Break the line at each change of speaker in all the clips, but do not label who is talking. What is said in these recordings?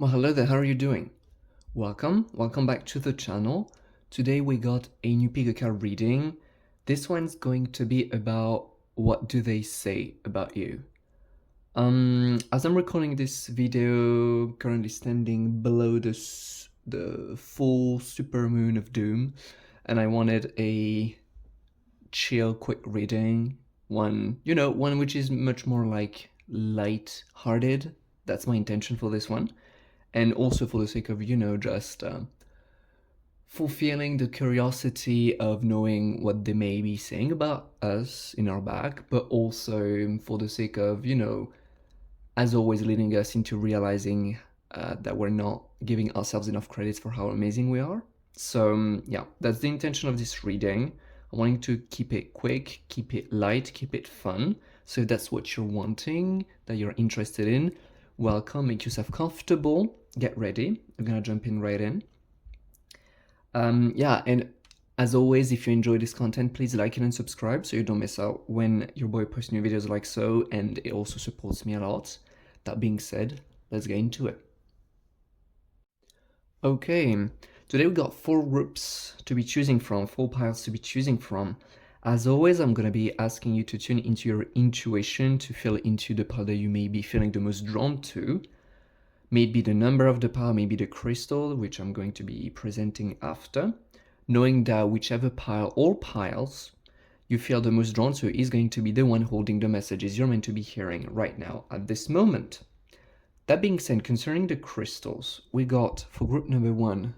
Well, hello there, how are you doing? Welcome back to the channel. Today we got a new pick a card reading. This one's going to be about what do they say about you. As I'm recording this video, currently standing below the full super moon of doom, and I wanted a chill, quick reading. One which is much more like light-hearted. That's my intention for this one. And also for the sake of, just fulfilling the curiosity of knowing what they may be saying about us in our back, but also for the sake of, as always, leading us into realizing that we're not giving ourselves enough credit for how amazing we are. So yeah, that's the intention of this reading. I'm wanting to keep it quick, keep it light, keep it fun. So if that's what you're wanting, that you're interested in, welcome, make yourself comfortable, get ready. I'm gonna jump in right in. Yeah, and as always, if you enjoy this content, please like it and subscribe so you don't miss out when your boy posts new videos like so, and it also supports me a lot. That being said, let's get into it. Okay, today we got 4 groups to be choosing from, 4 piles to be choosing from. As always, I'm going to be asking you to tune into your intuition to feel into the pile that you may be feeling the most drawn to. Maybe the number of the pile, maybe the crystal, which I'm going to be presenting after. Knowing that whichever pile or piles you feel the most drawn to is going to be the one holding the messages you're meant to be hearing right now at this moment. That being said, concerning the crystals, we got for group number 1,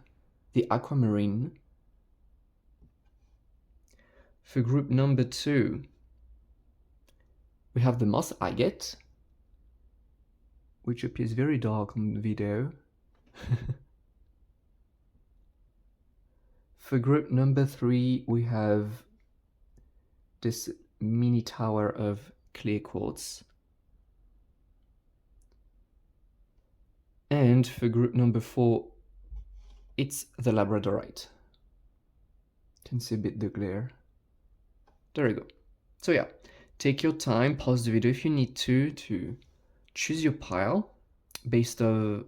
the Aquamarine. For group number 2, we have the moss agate, which appears very dark on the video. For group number 3, we have this mini tower of clear quartz. And for group number 4, it's the Labradorite. Can see a bit the glare. There you go. So yeah, take your time, pause the video if you need to choose your pile based on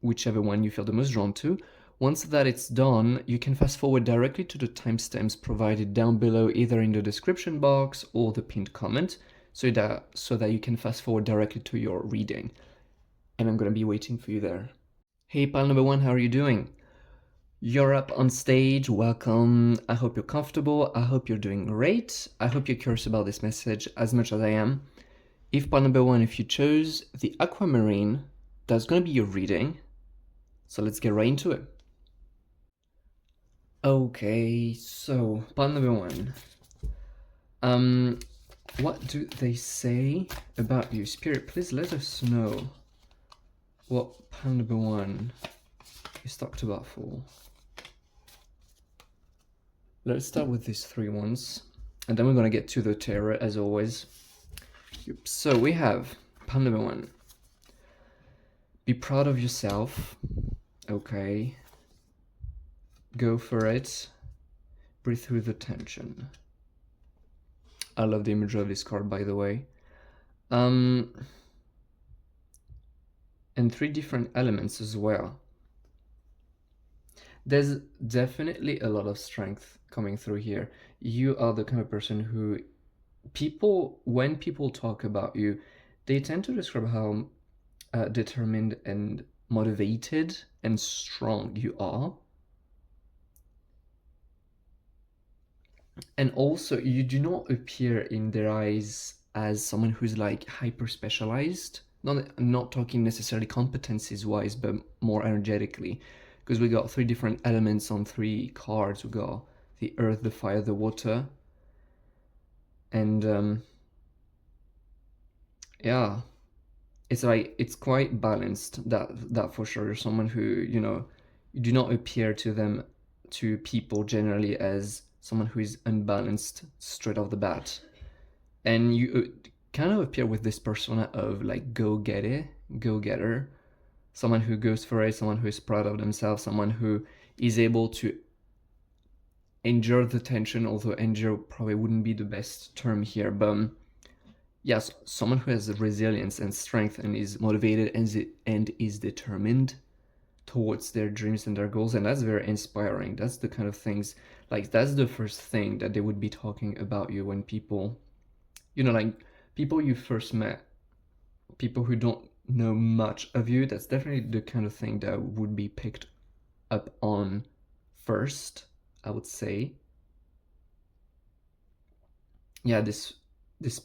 whichever one you feel the most drawn to. Once that it's done, you can fast forward directly to the timestamps provided down below, either in the description box or the pinned comment, so that you can fast forward directly to your reading. And I'm gonna be waiting for you there. Hey pile number 1, how are you doing? You're up on stage, welcome. I hope you're comfortable, I hope you're doing great. I hope you're curious about this message as much as I am. If pile number 1, if you chose the Aquamarine, that's gonna be your reading. So let's get right into it. Okay, so pile number 1. What do they say about you? Spirit, please let us know what pile number 1 is talked about for. Let's start with these 3 ones, and then we're gonna get to the tarot as always. So we have pile number 1. Be proud of yourself. Okay. Go for it. Breathe through the tension. I love the imagery of this card, by the way. And 3 different elements as well. There's definitely a lot of strength coming through here. You are the kind of person who when people talk about you, they tend to describe how determined and motivated and strong you are. And also, you do not appear in their eyes as someone who's like hyper specialized. Not talking necessarily competencies wise, but more energetically, because we got 3 different elements on 3 cards. We got the earth, the fire, the water, and yeah, it's like it's quite balanced. That for sure. You're someone who, you do not appear to people generally as someone who is unbalanced straight off the bat, and you kind of appear with this persona of like go-getter, someone who goes for it, someone who is proud of themselves, someone who is able to endure the tension, although endure probably wouldn't be the best term here, but yes, someone who has resilience and strength and is motivated and is determined towards their dreams and their goals, and that's very inspiring. That's the kind of things, like that's the first thing that they would be talking about you when people, like people you first met, people who don't know much of you. That's definitely the kind of thing that would be picked up on first, I would say. Yeah, this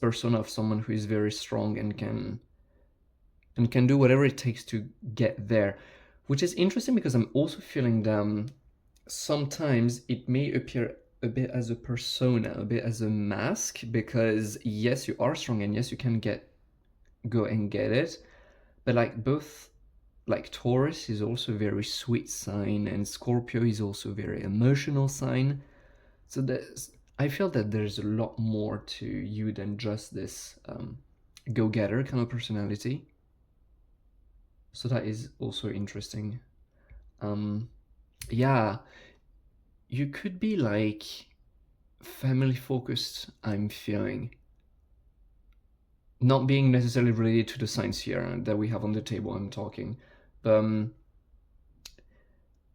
persona of someone who is very strong and can do whatever it takes to get there, which is interesting because I'm also feeling them. Sometimes it may appear a bit as a persona, a bit as a mask, because yes, you are strong and yes, you can go and get it, but like both, like Taurus is also a very sweet sign and Scorpio is also a very emotional sign. So I feel that there's a lot more to you than just this go-getter kind of personality. So that is also interesting. Yeah, you could be like family focused, I'm feeling. Not being necessarily related to the signs here that we have on the table I'm talking. But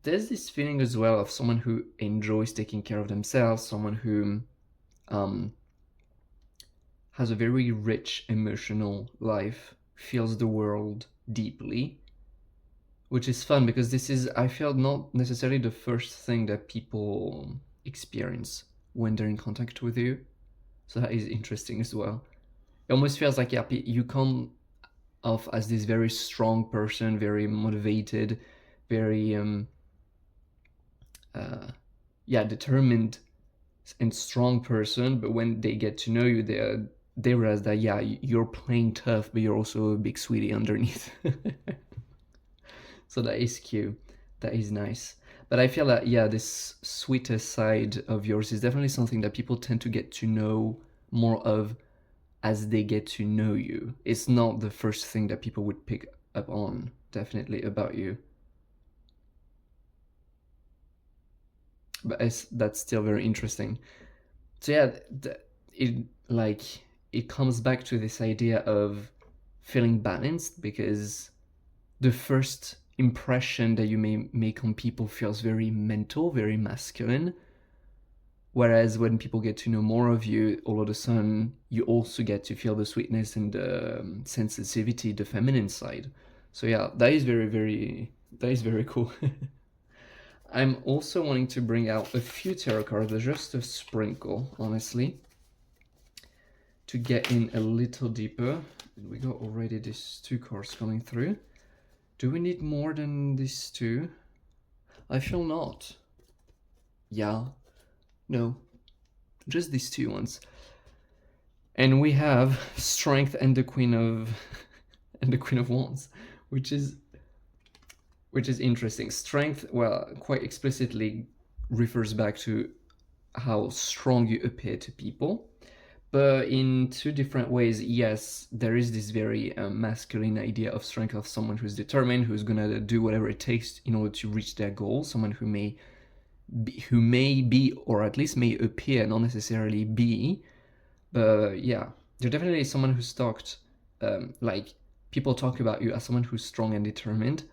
there's this feeling as well of someone who enjoys taking care of themselves, someone who has a very rich emotional life, feels the world deeply, which is fun because this is, I feel, not necessarily the first thing that people experience when they're in contact with you. So that is interesting as well. It almost feels like, yeah, you come off as this very strong person, very motivated, very determined and strong person, but when they get to know you, they realize that, yeah, you're playing tough, but you're also a big sweetie underneath. So that is cute. That is nice. But I feel that, yeah, this sweeter side of yours is definitely something that people tend to get to know more of as they get to know you. It's not the first thing that people would pick up on, definitely, about you. But that's still very interesting. So yeah, it comes back to this idea of feeling balanced, because the first impression that you may make on people feels very mental, very masculine. Whereas when people get to know more of you, all of a sudden you also get to feel the sweetness and the sensitivity, the feminine side. So yeah, that is very cool. I'm also wanting to bring out a few tarot cards, just a sprinkle, honestly, to get in a little deeper. We got already these 2 cards coming through. Do we need more than these 2? I feel not. Yeah. No. Just these 2 ones. And we have Strength and the Queen of and the Queen of Wands, which is interesting. Strength, well, quite explicitly refers back to how strong you appear to people. But in 2 different ways, yes, there is this very masculine idea of strength, of someone who's determined, who's gonna do whatever it takes in order to reach their goal. Someone who may be, or at least may appear, not necessarily be. But yeah, they're definitely someone who's talked, like people talk about you as someone who's strong and determined.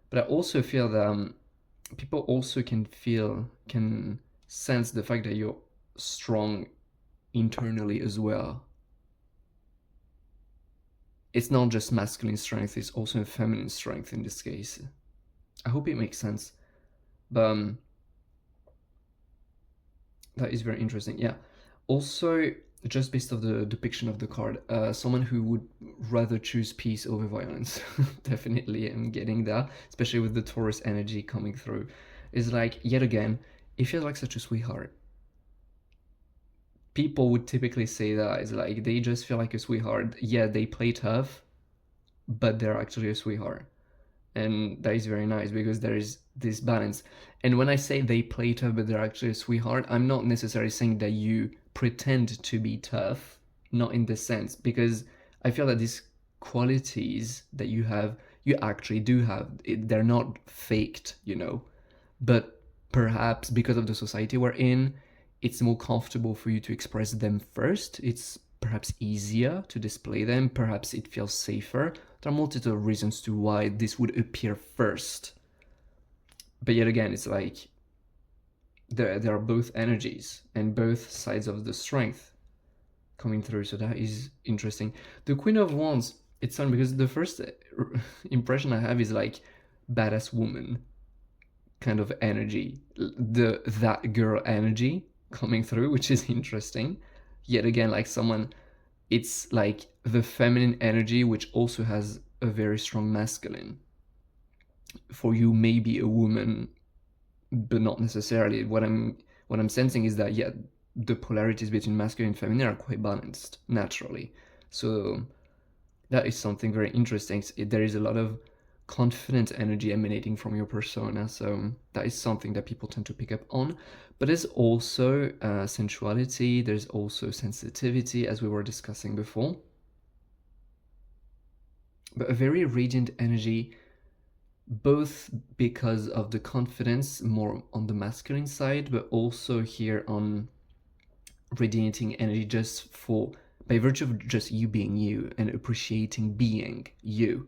But I also feel that people also can sense the fact that you're strong internally as well. It's not just masculine strength, it's also feminine strength in this case. I hope it makes sense. But that is very interesting. Yeah. Also, just based off the depiction of the card, someone who would rather choose peace over violence. Definitely, I'm getting that, especially with the Taurus energy coming through. Is like, yet again, it feels like such a sweetheart. People would typically say that it's like they just feel like a sweetheart. Yeah, they play tough, but they're actually a sweetheart. And that is very nice because there is this balance. And when I say they play tough but they're actually a sweetheart, I'm not necessarily saying that you pretend to be tough, not in this sense, because I feel that these qualities that you have, you actually do have. They're not faked, but perhaps because of the society we're in, it's more comfortable for you to express them first. It's perhaps easier to display them, perhaps it feels safer. There are multiple reasons to why this would appear first. But yet again, it's like there are both energies and both sides of the strength coming through, so that is interesting. The Queen of Wands, it's fun because the first impression I have is like badass woman kind of energy, that girl energy coming through, which is interesting. Yet again, like someone, it's like the feminine energy, which also has a very strong masculine. For you, maybe a woman, but not necessarily. What I'm sensing is that, yeah, the polarities between masculine and feminine are quite balanced naturally. So that is something very interesting. There is a lot of confident energy emanating from your persona, so that is something that people tend to pick up on. But there's also sensuality, there's also sensitivity, as we were discussing before. But a very radiant energy, both because of the confidence more on the masculine side, but also here on radiating energy just by virtue of just you being you and appreciating being you.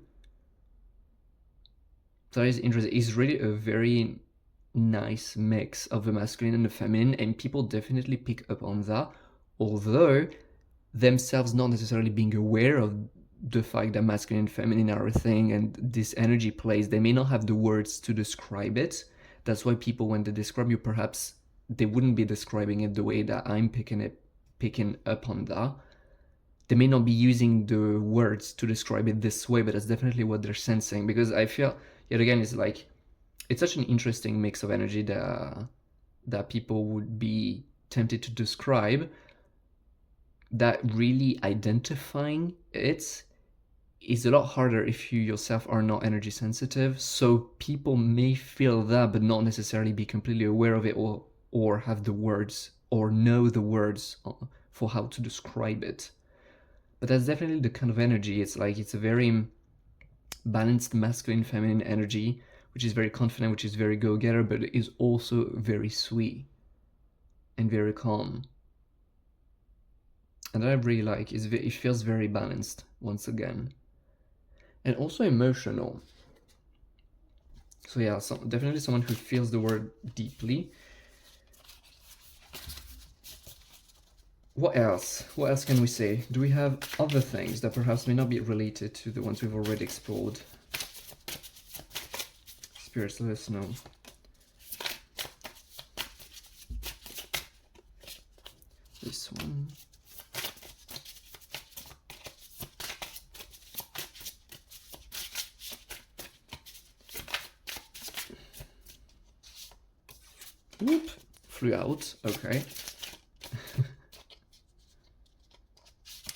So that is interesting. It's really a very nice mix of the masculine and the feminine, and people definitely pick up on that, although themselves not necessarily being aware of the fact that masculine and feminine are a thing and this energy plays. They may not have the words to describe it. That's why people, when they describe you, perhaps they wouldn't be describing it the way that I'm picking up on that. They may not be using the words to describe it this way, but that's definitely what they're sensing, because I feel, yet again, it's like, it's such an interesting mix of energy that people would be tempted to describe, that really identifying it is a lot harder if you yourself are not energy sensitive. So people may feel that, but not necessarily be completely aware of it, or have the words, or know the words for how to describe it. But that's definitely the kind of energy. It's like, it's a very balanced masculine feminine energy, which is very confident, which is very go-getter, but it is also very sweet and very calm. And that I really like. It feels very balanced once again, and also emotional. So yeah, definitely someone who feels the word deeply. What else? What else can we say? Do we have other things that perhaps may not be related to the ones we've already explored? Spirits, let us know. This one. Whoop, flew out, okay.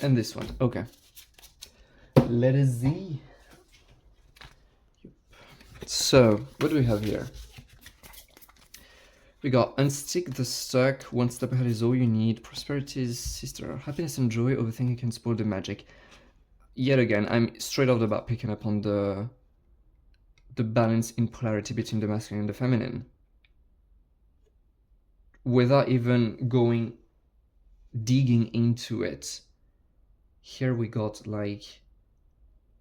And this one, okay. Let us see. So, what do we have here? We got unstick the stuck, one step ahead is all you need, prosperity's sister, happiness and joy, overthinking can spoil the magic. Yet again, I'm straight off the bat picking up on the balance in polarity between the masculine and the feminine, without even digging into it. Here we got like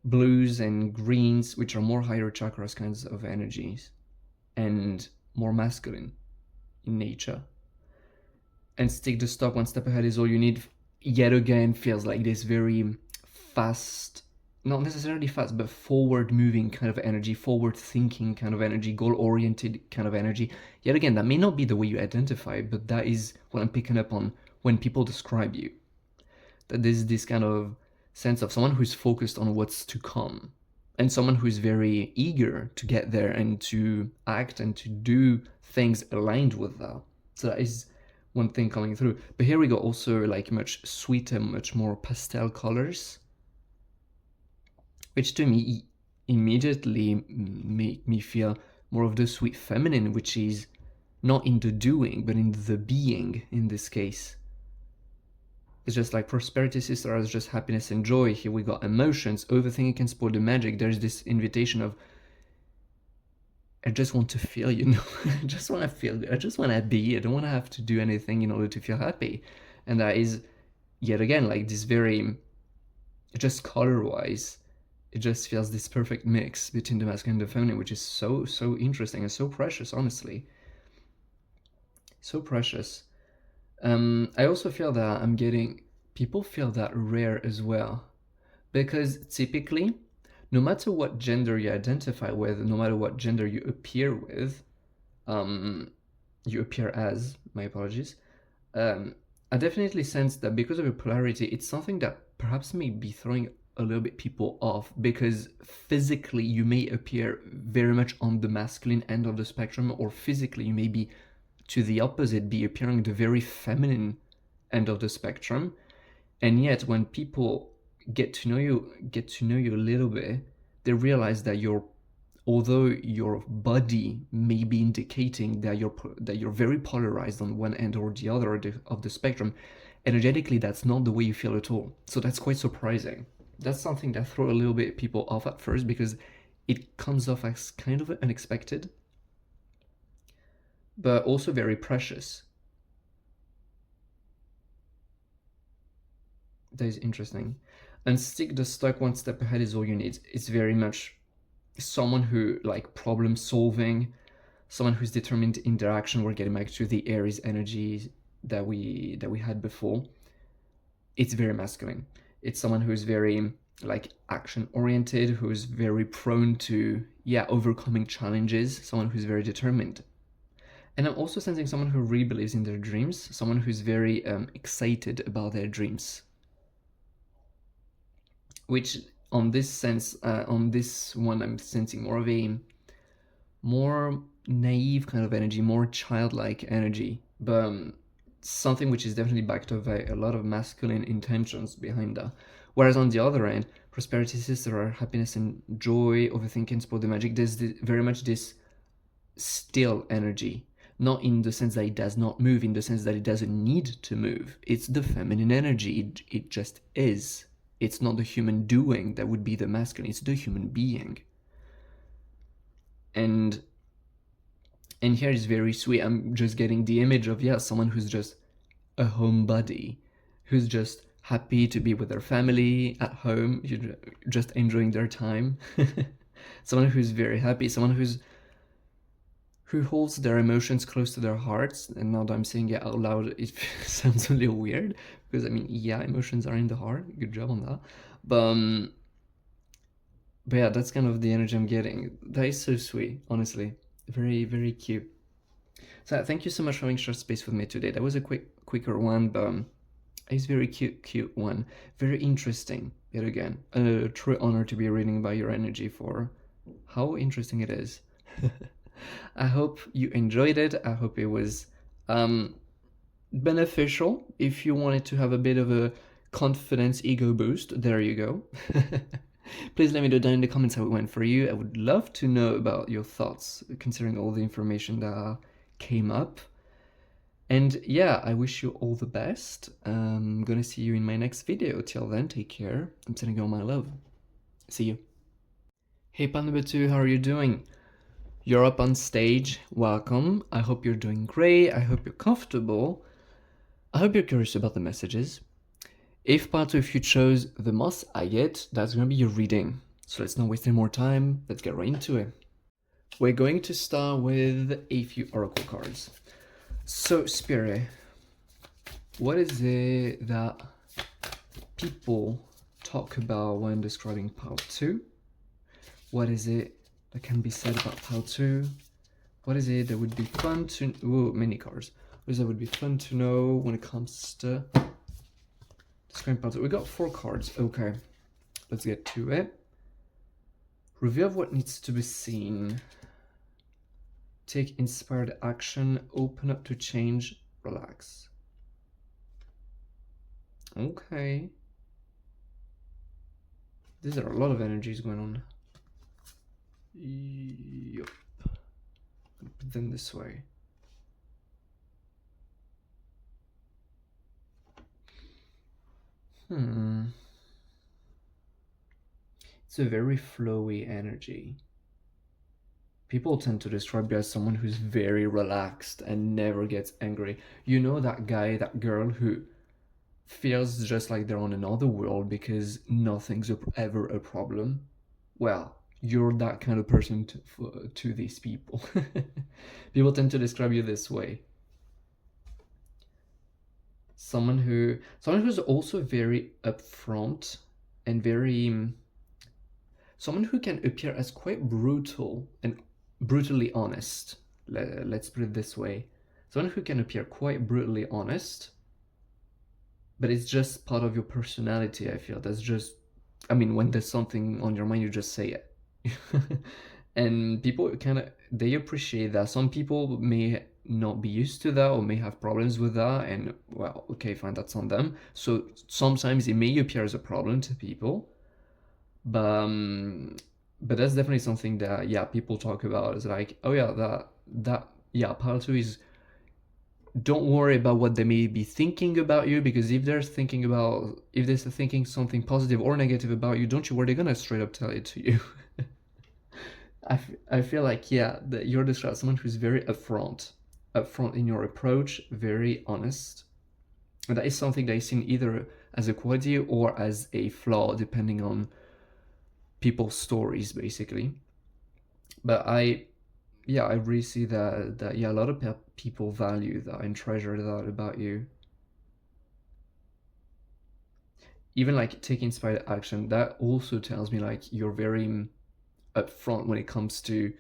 blues and greens, which are more higher chakras kinds of energies and more masculine in nature. And stick the stock, one step ahead is all you need, yet again feels like this very fast, not necessarily fast, but forward moving kind of energy, forward thinking kind of energy, goal oriented kind of energy. Yet again, that may not be the way you identify, but that is what I'm picking up on when people describe you. That there's this kind of sense of someone who's focused on what's to come, and someone who's very eager to get there and to act and to do things aligned with that. So that is one thing coming through. But here we go, also like much sweeter, much more pastel colors, which to me immediately make me feel more of the sweet feminine, which is not in the doing, but in the being in this case. It's just like prosperity sister is just happiness and joy. Here we got emotions, overthinking can spoil the magic. There's this invitation of, I just want to feel, you know, I just want to feel, I just want to be, I don't want to have to do anything in order to feel happy. And that is, yet again, like this very, just color-wise, it just feels this perfect mix between the masculine and the feminine, which is so interesting and so precious, honestly. So precious. I also feel that people feel that rare as well, because typically, no matter what gender you identify with, no matter what gender you appear with, you appear as, my apologies, I definitely sense that because of your polarity, it's something that perhaps may be throwing a little bit people off, because physically you may appear very much on the masculine end of the spectrum, or physically you may be to the opposite, be appearing the very feminine end of the spectrum. And yet when people get to know you a little bit, they realize that although your body may be indicating that you're very polarized on one end or the other of the spectrum, energetically that's not the way you feel at all. So that's quite surprising. That's something that throws a little bit people off at first, because it comes off as kind of unexpected, but also very precious. That is interesting. And stick the stock one step ahead is all you need. It's very much someone who, like, problem solving, someone who's determined in their action. We're getting back to the Aries energy that we had before. It's very masculine. It's someone who's very, like, action oriented, who's very prone to overcoming challenges, someone who's very determined. And I'm also sensing someone who really believes in their dreams, someone who's very excited about their dreams. Which, on this one, I'm sensing more of a more naive kind of energy, more childlike energy, but something which is definitely backed up by a lot of masculine intentions behind that. Whereas on the other end, prosperity sister are happiness and joy, overthinking, spot the magic. There's very much this still energy, not in the sense that it does not move, in the sense that it doesn't need to move. It's the feminine energy. It just is. It's not the human doing that would be the masculine. It's the human being. And here is very sweet. I'm just getting the image of someone who's just a homebody, who's just happy to be with their family at home, just enjoying their time. Someone who's very happy, someone who holds their emotions close to their hearts. And now that I'm saying it out loud, it sounds a little weird, because I mean, emotions are in the heart. Good job on that. But yeah, that's kind of the energy I'm getting. That is so sweet, honestly. Very, very cute. So thank you so much for having shared space with me today. That was a quicker one, but it's very cute one. Very interesting, yet again. A true honor to be reading about your energy, for how interesting it is. I hope you enjoyed it. I hope it was beneficial. If you wanted to have a bit of a confidence ego boost, there you go. Please let me know down in the comments how it went for you. I would love to know about your thoughts, considering all the information that came up. And I wish you all the best. I'm gonna see you in my next video. Till then, take care. I'm sending you all my love. See you. Hey, pan number 2, how are you doing? You're up on stage. Welcome. I hope you're doing great. I hope you're comfortable. I hope you're curious about the messages. If you chose the moss agate, that's going to be your reading. So let's not waste any more time. Let's get right into it. We're going to start with a few oracle cards. So, Spirit, what is it that people talk about when describing pile 2? What is it that can be said about pile 2? What is it that would be fun to... Ooh, many cards. What is it that would be fun to know when it comes to... We got 4 cards. Okay, let's get to it. Review of what needs to be seen. Take inspired action. Open up to change. Relax. Okay. These are a lot of energies going on. Yup. Put them this way. It's a very flowy energy. People tend to describe you as someone who's very relaxed and never gets angry. You know that guy, that girl who feels just like they're on another world because nothing's ever a problem, well, you're that kind of person to these people. People tend to describe you this way. Someone who's also very upfront and very someone who can appear as quite brutal and brutally honest. Let's put it this way. Someone who can appear quite brutally honest, but it's just part of your personality, I feel. That's just, I mean, when there's something on your mind, you just say it. And people they appreciate that. Some people may not be used to that or may have problems with that, and well, okay, fine, that's on them. So sometimes it may appear as a problem to people, but but that's definitely something that, yeah, people talk about. It's like, oh yeah, that yeah, pile 2 is, don't worry about what they may be thinking about you, because if they're thinking something positive or negative about you, don't you worry, they're gonna straight up tell it to you. I feel like, yeah, that you're describing someone who's very upfront in your approach, very honest. And that is something that is seen either as a quality or as a flaw, depending on people's stories, basically. But I really see that yeah, a lot of people value that and treasure that about you. Even like taking inspired action, that also tells me like you're very upfront when it comes to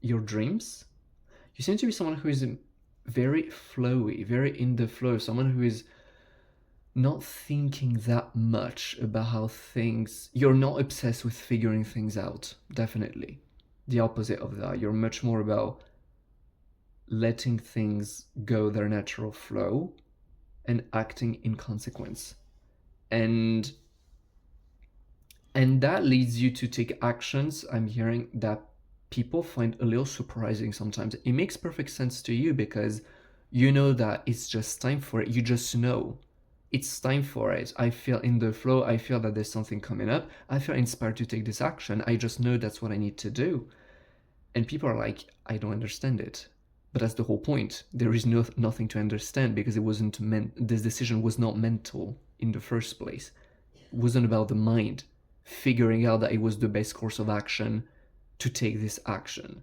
your dreams. You seem to be someone who is very flowy, very in the flow, someone who is not thinking that much about how things, you're not obsessed with figuring things out, definitely. The opposite of that. You're much more about letting things go their natural flow and acting in consequence. And that leads you to take actions, I'm hearing, that people find a little surprising sometimes. It makes perfect sense to you because you know that it's just time for it. You just know it's time for it. I feel in the flow. I feel that there's something coming up. I feel inspired to take this action. I just know that's what I need to do. And people are like, I don't understand it. But that's the whole point. There is nothing to understand because it wasn't meant. This decision was not mental in the first place. It wasn't about the mind figuring out that it was the best course of action to take this action.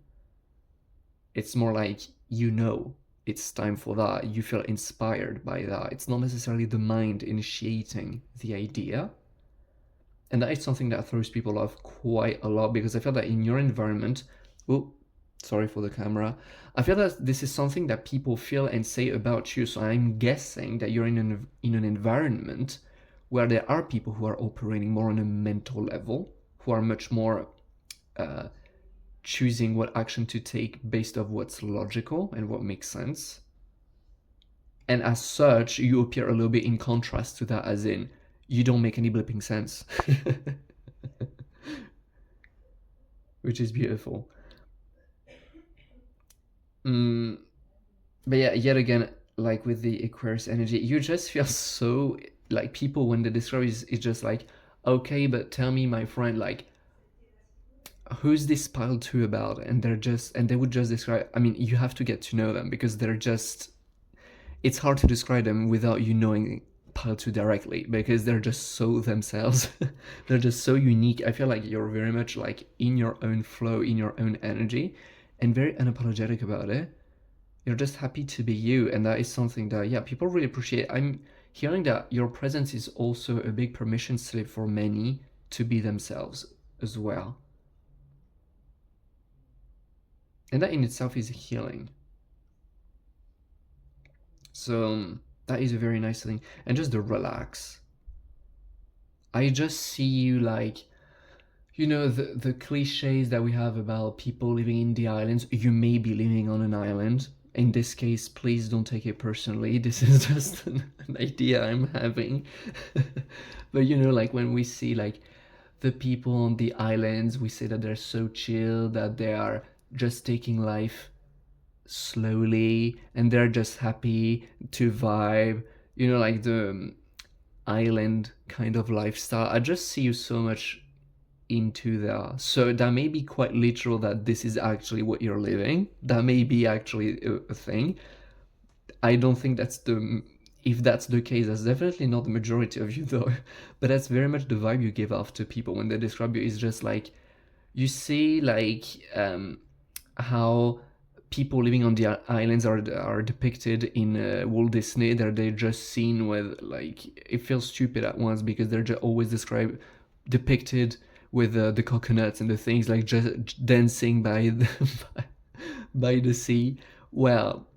It's more like, you know, it's time for that. You feel inspired by that. It's not necessarily the mind initiating the idea. And that is something that throws people off quite a lot, because I feel that in your environment, oh, sorry for the camera, I feel that this is something that people feel and say about you. So I'm guessing that you're in an environment where there are people who are operating more on a mental level, who are much more choosing what action to take based on what's logical and what makes sense. And as such, you appear a little bit in contrast to that, as in, you don't make any blipping sense. Which is beautiful. But yeah, yet again, like with the Aquarius energy, you just feel so, like, people when they describe it, it's just like, okay, but tell me, my friend, like, who's this pile 2 about? And they would just describe, I mean, you have to get to know them because they're just, it's hard to describe them without you knowing pile 2 directly, because they're just so themselves. They're just so unique. I feel like you're very much like in your own flow, in your own energy, and very unapologetic about it. You're just happy to be you, and that is something that, yeah, people really appreciate. I'm hearing that your presence is also a big permission slip for many to be themselves as well. And that in itself is healing. So that is a very nice thing. And just the relax. I just see you like, you know, the cliches that we have about people living in the islands. You may be living on an island. In this case, please don't take it personally. This is just an idea I'm having. But you know, like when we see like the people on the islands, we say that they're so chill, that they are just taking life slowly and they're just happy to vibe, you know, like the island kind of lifestyle. I just see you so much into that. So that may be quite literal, that this is actually what you're living. That may be actually a thing. I don't think that's the if that's the case, that's definitely not the majority of you though, but that's very much the vibe you give off to people when they describe you. It's just like, you see like how people living on the islands are depicted in Walt Disney. They're just seen with like, it feels stupid at once because they're just always depicted with the coconuts and the things like just dancing by by the sea. Well,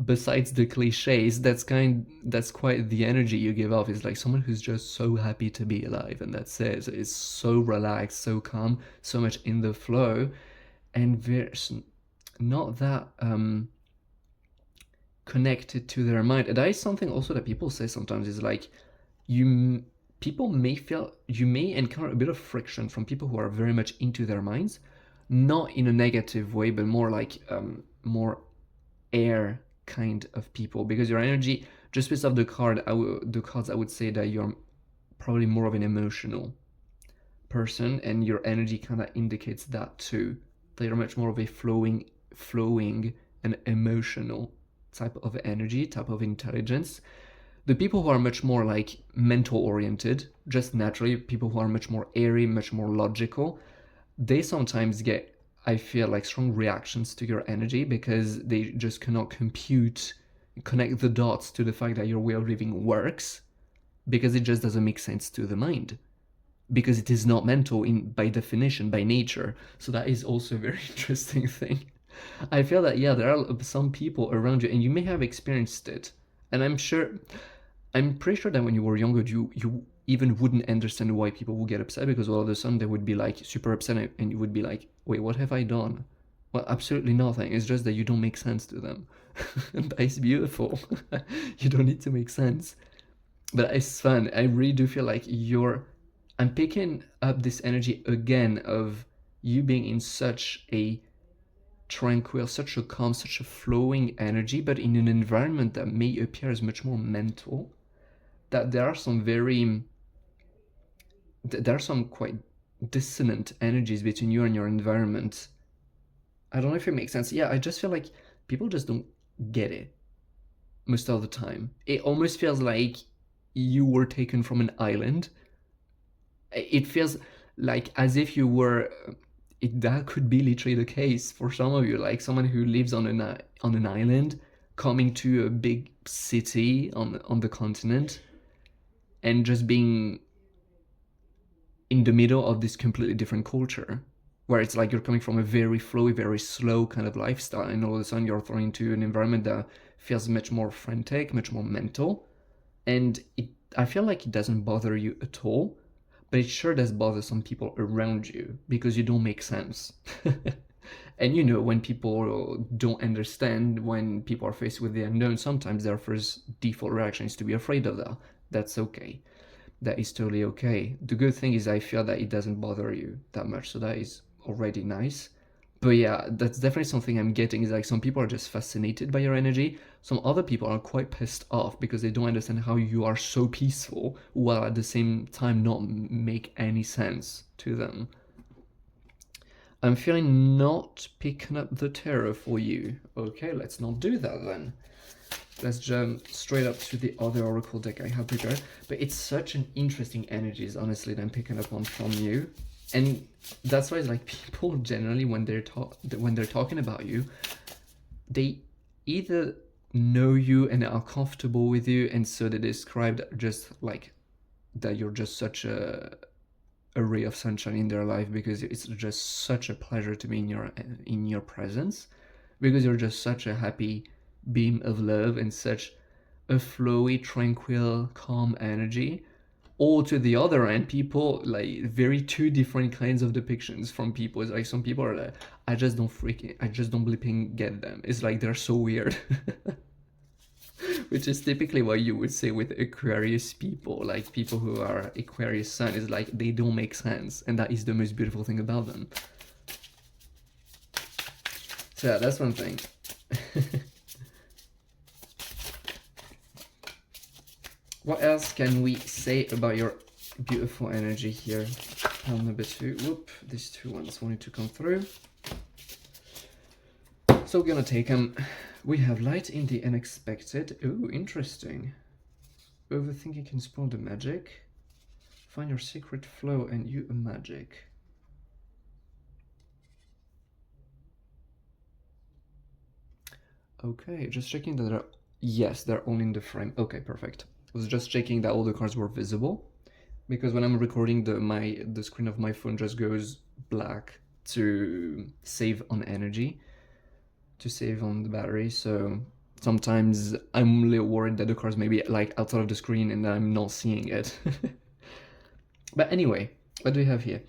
besides the cliches, that's quite the energy you give off. It's like someone who's just so happy to be alive, and that's it. It's so relaxed, so calm, so much in the flow, and there's not that connected to their mind. And that is something also that people say sometimes, is like, people may feel, you may encounter a bit of friction from people who are very much into their minds, not in a negative way, but more like more air kind of people, because your energy, just based off the cards, I would say that you're probably more of an emotional person, and your energy kind of indicates that too. That you're much more of a flowing and emotional type of energy, type of intelligence. The people who are much more like mental oriented, just naturally, people who are much more airy, much more logical, they sometimes get, I feel like, strong reactions to your energy because they just cannot connect the dots to the fact that your way of living works, because it just doesn't make sense to the mind, because it is not mental by definition, by nature. So that is also a very interesting thing. I feel that, yeah, there are some people around you, and you may have experienced it, and I'm pretty sure that when you were younger, you even wouldn't understand why people would get upset, because all of a sudden they would be like super upset, and you would be like, wait, what have I done? Well, absolutely nothing. It's just that you don't make sense to them. And that is beautiful. You don't need to make sense. But it's fun. I really do feel like I'm picking up this energy again of you being in such a tranquil, such a calm, such a flowing energy, but in an environment that may appear as much more mental, that there are some quite dissonant energies between you and your environment. I don't know if it makes sense. Yeah, I just feel like people just don't get it most of the time. It almost feels like you were taken from an island. It feels like as if you were, that could be literally the case for some of you, like someone who lives on an island coming to a big city on the continent, and just being in the middle of this completely different culture, where it's like you're coming from a very flowy, very slow kind of lifestyle, and all of a sudden you're thrown into an environment that feels much more frantic, much more mental. And I feel like it doesn't bother you at all, but it sure does bother some people around you, because you don't make sense. And you know, when people don't understand, when people are faced with the unknown, sometimes their first default reaction is to be afraid of that. That's okay. That is totally okay. The good thing is I feel that it doesn't bother you that much, so that is already nice. But yeah, that's definitely something I'm getting, is like some people are just fascinated by your energy. Some other people are quite pissed off because they don't understand how you are so peaceful while at the same time not make any sense to them. I'm feeling not picking up the tarot for you. Okay, let's not do that then. Let's jump straight up to the other oracle deck I have prepared. But it's such an interesting energies, honestly, that I'm picking up on from you. And that's why it's like, people generally, when they're talking about you, they either know you and are comfortable with you, and so they describe just like that you're just such a ray of sunshine in their life, because it's just such a pleasure to be in your presence, because you're just such a happy beam of love and such a flowy, tranquil, calm energy. Or to the other end, people like very two different kinds of depictions from people. It's like some people are like, I just don't blipping get them. It's like they're so weird. Which is typically what you would say with Aquarius people, like people who are Aquarius sun, is like they don't make sense, and that is the most beautiful thing about them. So yeah, that's one thing. What else can we say about your beautiful energy here? Pile number 2. Whoop, these 2 ones wanted to come through. So we're gonna take them. We have light in the unexpected. Ooh, interesting. Overthinking can spoil the magic. Find your secret flow and you a magic. Okay, just checking that they're... Yes, they're all in the frame. Okay, perfect. I was just checking that all the cards were visible, because when I'm recording, the screen of my phone just goes black to save on energy, to save on the battery. So sometimes I'm a little worried that the cards may be like outside of the screen and I'm not seeing it. But anyway, what do we have here?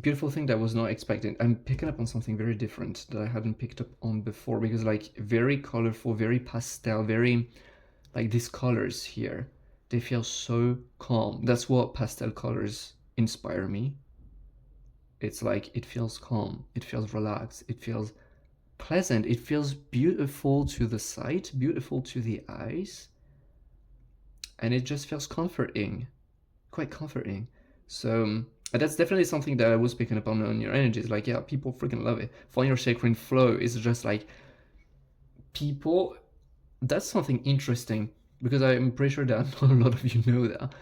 Beautiful thing that I was not expecting. I'm picking up on something very different that I hadn't picked up on before, because like very colorful, very pastel, very like these colors here, they feel so calm. That's what pastel colors inspire me. It's like it feels calm, it feels relaxed, it feels pleasant, it feels beautiful to the sight, beautiful to the eyes, and it just feels comforting, quite comforting. So that's definitely something that I was picking up on your energies. Like, yeah, people freaking love it. Find your sacred flow is just like people. That's something interesting, because I'm pretty sure that not a lot of you know that.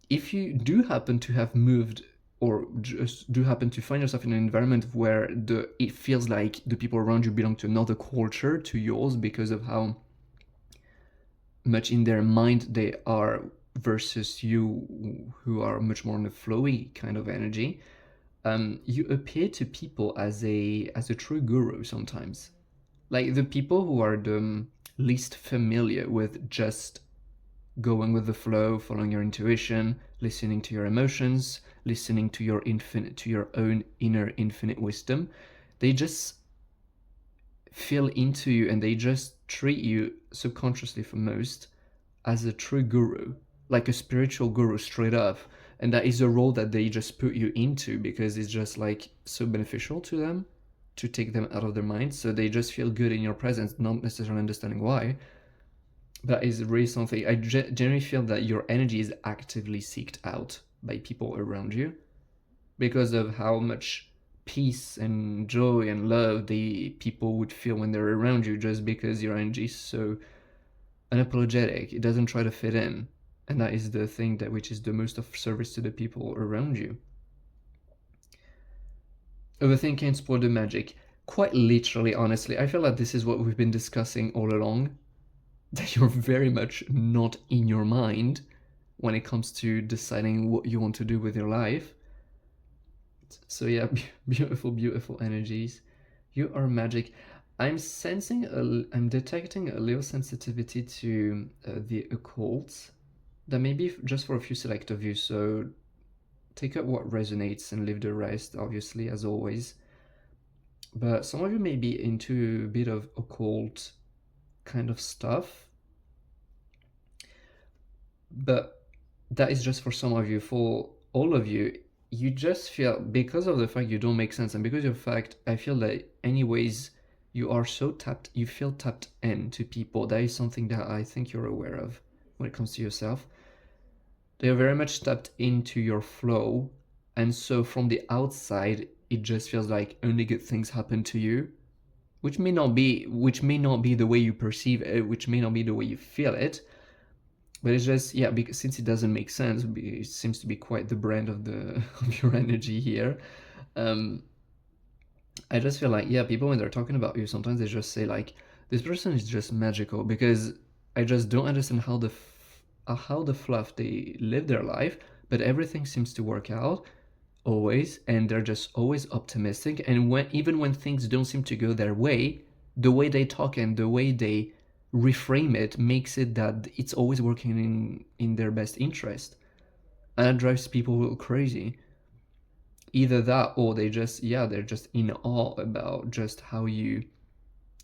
If you do happen to have moved, or just do happen to find yourself in an environment where it feels like the people around you belong to another culture to yours because of how much in their mind they are versus you, who are much more in a flowy kind of energy, you appear to people as a true guru sometimes. Like the people who are the least familiar with just going with the flow, following your intuition, listening to your emotions, listening to your own inner infinite wisdom, they just feel into you and they just treat you subconsciously for most as a true guru, like a spiritual guru straight up. And that is a role that they just put you into because it's just like so beneficial to them to take them out of their minds. So they just feel good in your presence, not necessarily understanding why. That is really something. I generally feel that your energy is actively seeked out by people around you because of how much peace and joy and love the people would feel when they're around you, just because your energy is so unapologetic. It doesn't try to fit in. And that is the thing that which is the most of service to the people around you. Overthinking spoil the magic. Quite literally, honestly, I feel like this is what we've been discussing all along. That you're very much not in your mind when it comes to deciding what you want to do with your life. So yeah, beautiful, beautiful energies. You are magic. I'm detecting a little sensitivity to the occult. That may be just for a few select of you, so take up what resonates and leave the rest, obviously, as always. But some of you may be into a bit of occult kind of stuff. But that is just for some of you. For all of you, you just feel, because of the fact you don't make sense, and because of the fact I feel that anyways you are so tapped, you feel tapped in to people. That is something that I think you're aware of when it comes to yourself. They are very much tapped into your flow, and so from the outside it just feels like only good things happen to you, which may not be the way you perceive it, which may not be the way you feel it. But it's just, yeah, because since it doesn't make sense, it seems to be quite the brand of the of your energy here. I just feel like, yeah, people when they're talking about you, sometimes they just say like, this person is just magical, because I just don't understand how the fluff they live their life, but everything seems to work out always, and they're just always optimistic. And even when things don't seem to go their way, the way they talk and the way they reframe it makes it that it's always working in their best interest, and that drives people crazy. Either that, or they're just in awe about just how you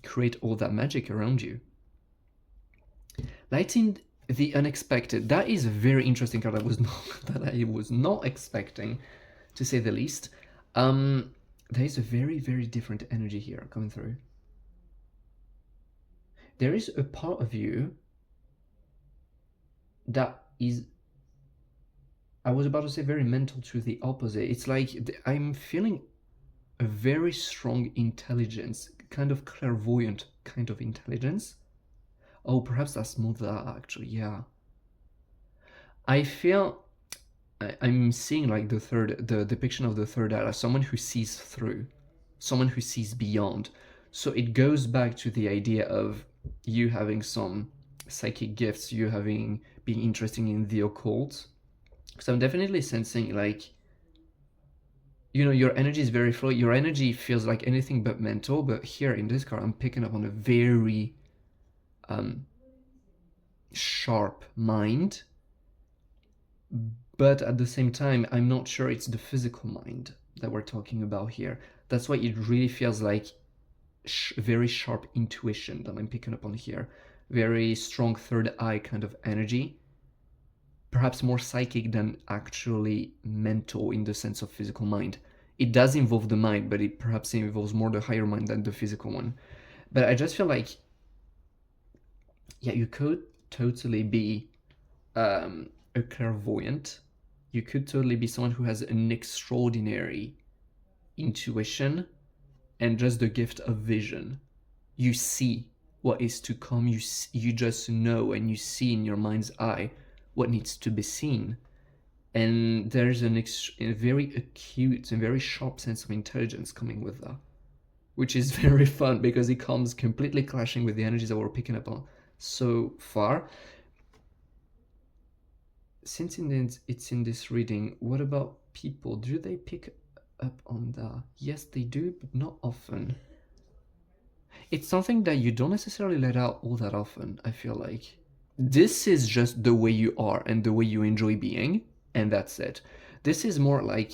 create all that magic around you. Lighting the unexpected, that is a very interesting card. That I was not expecting, to say the least. There is a very, very different energy here coming through. There is a part of you that is, I was about to say very mental, to the opposite. It's like I'm feeling a very strong intelligence, kind of clairvoyant kind of intelligence. Oh, perhaps that's more that, actually, yeah. I feel I'm seeing like the depiction of the third eye as someone who sees through, someone who sees beyond. So it goes back to the idea of you having some psychic gifts, you having being interested in the occult. So I'm definitely sensing like, you know, your energy is very flow. Your energy feels like anything but mental, but here in this card, I'm picking up on a very sharp mind. But at the same time, I'm not sure it's the physical mind that we're talking about here. That's why it really feels like very sharp intuition that I'm picking up on here. Very strong third eye kind of energy. Perhaps more psychic than actually mental in the sense of physical mind. It does involve the mind, but it perhaps involves more the higher mind than the physical one. But I just feel like, yeah, you could totally be a clairvoyant. You could totally be someone who has an extraordinary intuition and just the gift of vision. You see what is to come. You just know, and you see in your mind's eye what needs to be seen. And there's a very acute and very sharp sense of intelligence coming with that, which is very fun because it comes completely clashing with the energies that we're picking up on so far. Since it's in this reading, what about people? Do they pick up on that? Yes, they do, but not often. It's something that you don't necessarily let out all that often, I feel like. This is just the way you are and the way you enjoy being, and that's it. This is more like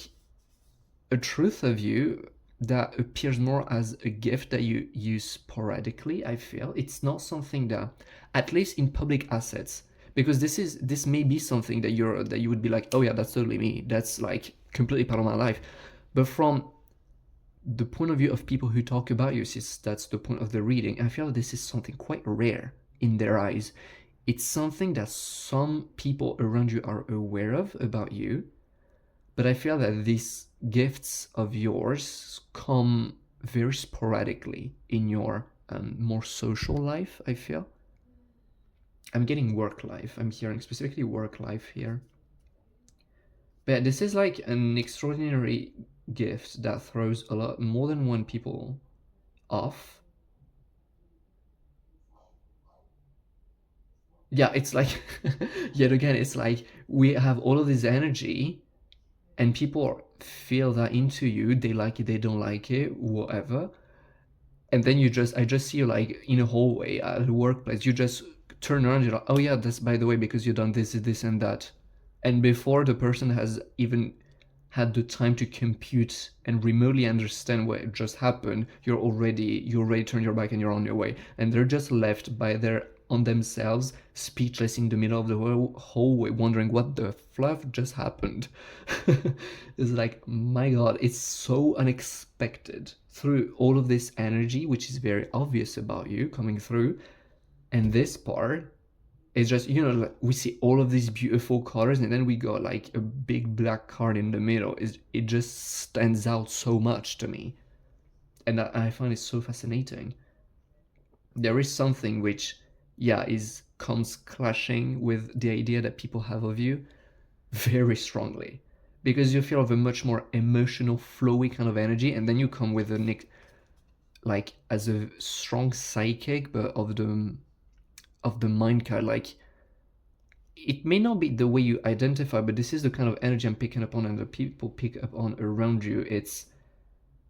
a truth of you that appears more as a gift that you use sporadically, I feel. It's not something that, at least in public assets, because this may be something that you would be like, oh yeah, that's totally me. That's like completely part of my life. But from the point of view of people who talk about you, since that's the point of the reading, I feel this is something quite rare in their eyes. It's something that some people around you are aware of about you, but I feel that these gifts of yours come very sporadically in your more social life, I feel. I'm getting work life. I'm hearing specifically work life here. But this is like an extraordinary gift that throws a lot more than one people off. Yeah, it's like, yet again, it's like we have all of this energy and people feel that into you. They like it, they don't like it, whatever. And then I just see you like in a hallway at a workplace. You just turn around, you're like, oh yeah, that's by the way, because you've done this, and that. And before the person has even had the time to compute and remotely understand what just happened, you already turned your back and you're on your way. And they're just left by their on themselves, speechless in the middle of the hallway, wondering what the fluff just happened. It's like, my god, it's so unexpected through all of this energy, which is very obvious about you coming through. And this part is just, you know, like we see all of these beautiful colors and then we got like a big black card in the middle. It just stands out so much to me. And I find it so fascinating. There is something which, yeah, comes clashing with the idea that people have of you very strongly, because you feel of a much more emotional, flowy kind of energy, and then you come with a like as a strong psychic, but of the mind card. Like, it may not be the way you identify, but this is the kind of energy I'm picking up on, and the people pick up on around you. It's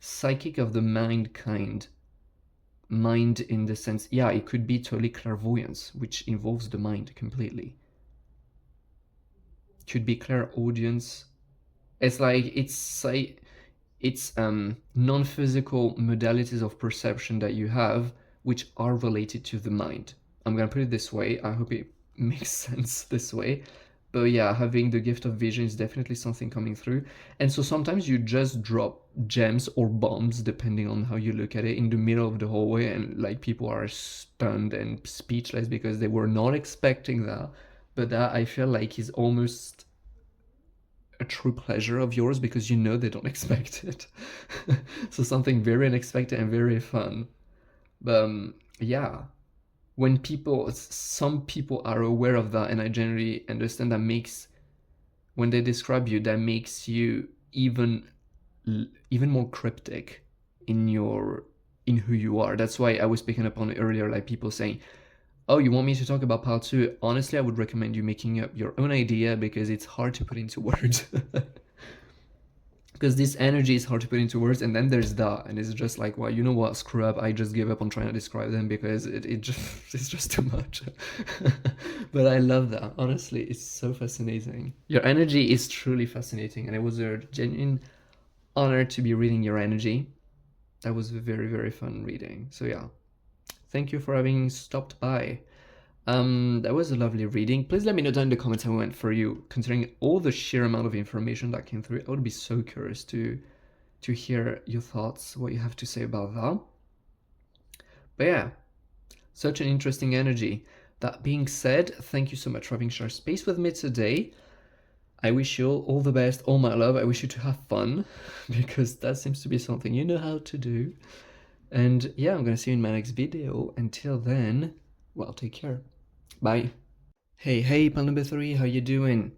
psychic of the mind kind. Mind in the sense, yeah, it could be totally clairvoyance, which involves the mind completely. Could be clairaudience. It's like it's non-physical modalities of perception that you have, which are related to the mind. I'm gonna put it this way. I hope it makes sense this way. But yeah, having the gift of vision is definitely something coming through. And so sometimes you just drop gems or bombs, depending on how you look at it, in the middle of the hallway, and like people are stunned and speechless because they were not expecting that. But that, I feel like, is almost a true pleasure of yours because you know they don't expect it. So something very unexpected and very fun. But yeah, when some people are aware of that, and I generally understand that makes when they describe you, that makes you even more cryptic in who you are. That's why I was picking up on it earlier, like people saying, oh, you want me to talk about part 2? Honestly, I would recommend you making up your own idea, because it's hard to put into words. Because this energy is hard to put into words, and then there's that, and it's just like, well, you know what, screw up, I just give up on trying to describe them, because it just it's just too much. But I love that, honestly, it's so fascinating. Your energy is truly fascinating, and it was a genuine honor to be reading your energy. That was a very, very fun reading. So yeah, thank you for having stopped by. That was a lovely reading. Please let me know down in the comments how it went for you, considering all the sheer amount of information that came through. I would be so curious to hear your thoughts, what you have to say about that. But yeah, such an interesting energy. That being said, thank you so much for having shared space with me today. I wish you all the best, all my love. I wish you to have fun, because that seems to be something you know how to do. And yeah, I'm gonna see you in my next video. Until then, well, take care. Bye. Hey, pal number 3, how you doing?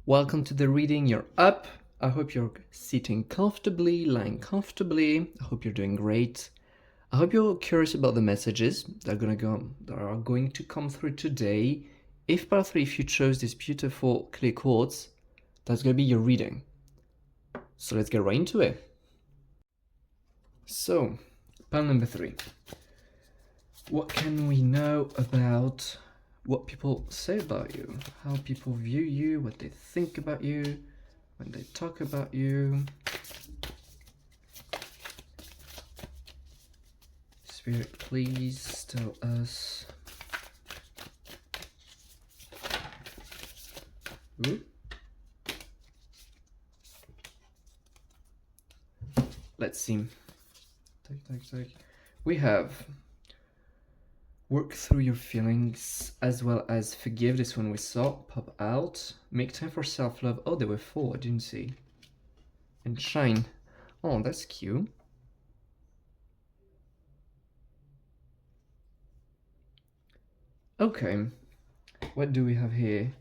Welcome to the reading. You're up. I hope you're sitting comfortably, lying comfortably. I hope you're doing great. I hope you're curious about the messages that are going to come through today. If part 3, if you chose this beautiful clear quartz, that's gonna be your reading. So let's get right into it. So, pal number 3. What can we know about what people say about you, how people view you, what they think about you, when they talk about you? Spirit, please tell us. Ooh. Let's see. Take. We have work through your feelings, as well as forgive. This one we saw pop out. Make time for self-love. Oh, there were 4, I didn't see. And shine. Oh, that's cute. Okay, what do we have here?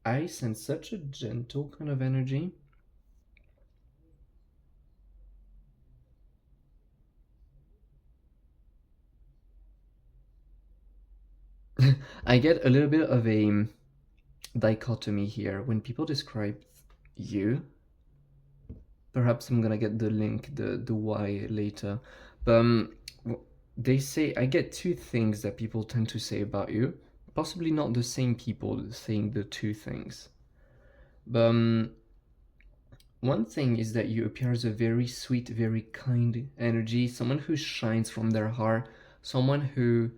I sense such a gentle kind of energy. I get a little bit of a dichotomy here when people describe you. Perhaps I'm gonna get the link, the why later. But they say, I get 2 things that people tend to say about you. Possibly not the same people saying the 2 things. But one thing is that you appear as a very sweet, very kind energy, someone who shines from their heart, someone who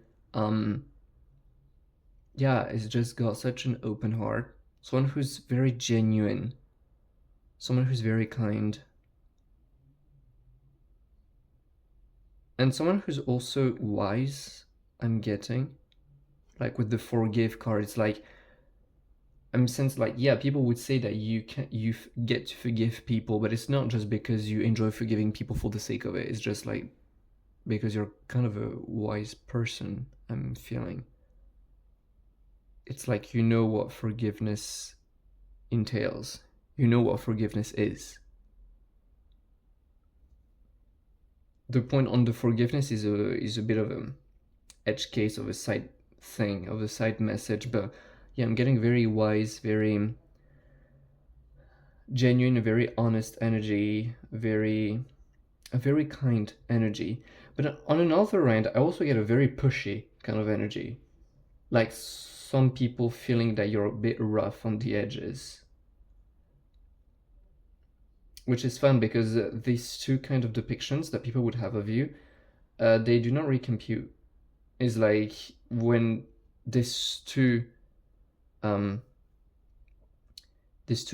yeah, has just got such an open heart, someone who's very genuine, someone who's very kind, and someone who's also wise. I'm getting, like with the forgive card, it's like I'm sensing like, yeah, people would say that you get to forgive people, but it's not just because you enjoy forgiving people for the sake of it. It's just like because you're kind of a wise person, I'm feeling. It's like you know what forgiveness entails. You know what forgiveness is. The point on the forgiveness is a bit of an edge case, of a side thing, of a side message, but yeah, I'm getting very wise, very genuine, a very honest energy, a very kind energy. But on another end, I also get a very pushy kind of energy, like some people feeling that you're a bit rough on the edges, which is fun because these 2 kind of depictions that people would have of you, they do not really compute. It's like when these 2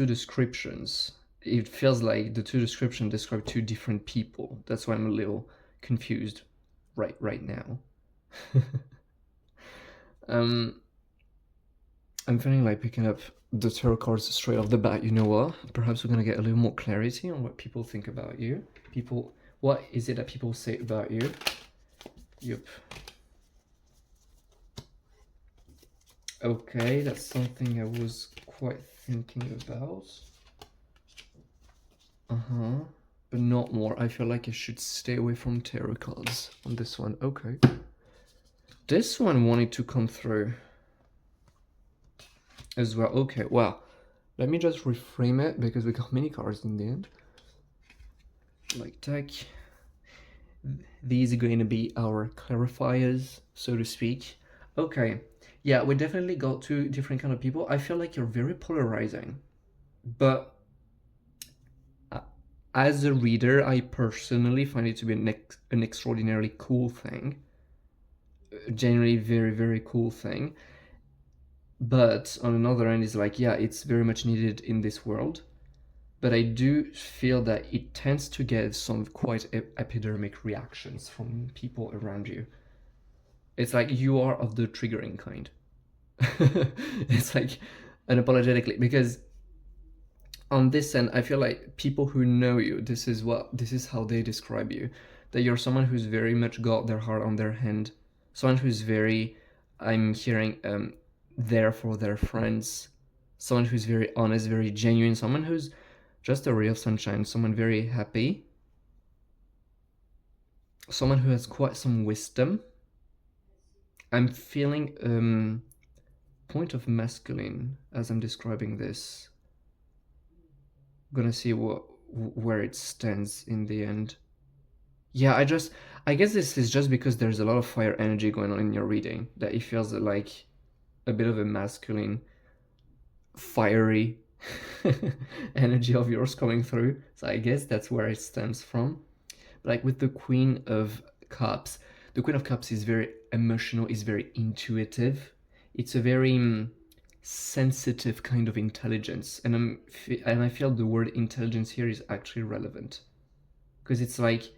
descriptions, it feels like the 2 descriptions describe 2 different people. That's why I'm a little confused right now. I'm feeling like picking up the tarot cards straight off the bat. You know what? Perhaps we're gonna get a little more clarity on what people think about you. What is it that people say about you? Yup. Okay, that's something I was quite thinking about. But not more. I feel like I should stay away from tarot cards on this one. Okay. This one wanted to come through as well. Okay, well, let me just reframe it because we got many cards in the end. Like that. These are going to be our clarifiers, so to speak. Okay, yeah, we definitely got two different kind of people. I feel like you're very polarizing, but as a reader, I personally find it to be an extraordinarily cool thing. Generally, very, very cool thing. But on another end, it's like, yeah, it's very much needed in this world. But I do feel that it tends to get some quite epidermic reactions from people around you. It's like you are of the triggering kind. It's like unapologetically, because on this end, I feel like people who know you, this is how they describe you, that you're someone who's very much got their heart on their hand, someone who's very, I'm hearing, there for their friends, someone who's very honest, very genuine, someone who's just a ray of sunshine, someone very happy, someone who has quite some wisdom. I'm feeling point of masculine as I'm describing this. I'm gonna see where it stands in the end. Yeah, I guess this is just because there's a lot of fire energy going on in your reading, that it feels like a bit of a masculine, fiery energy of yours coming through. So I guess that's where it stems from. Like with the Queen of Cups, the Queen of Cups is very emotional, is very intuitive. It's a very sensitive kind of intelligence, and I feel the word intelligence here is actually relevant, because it's like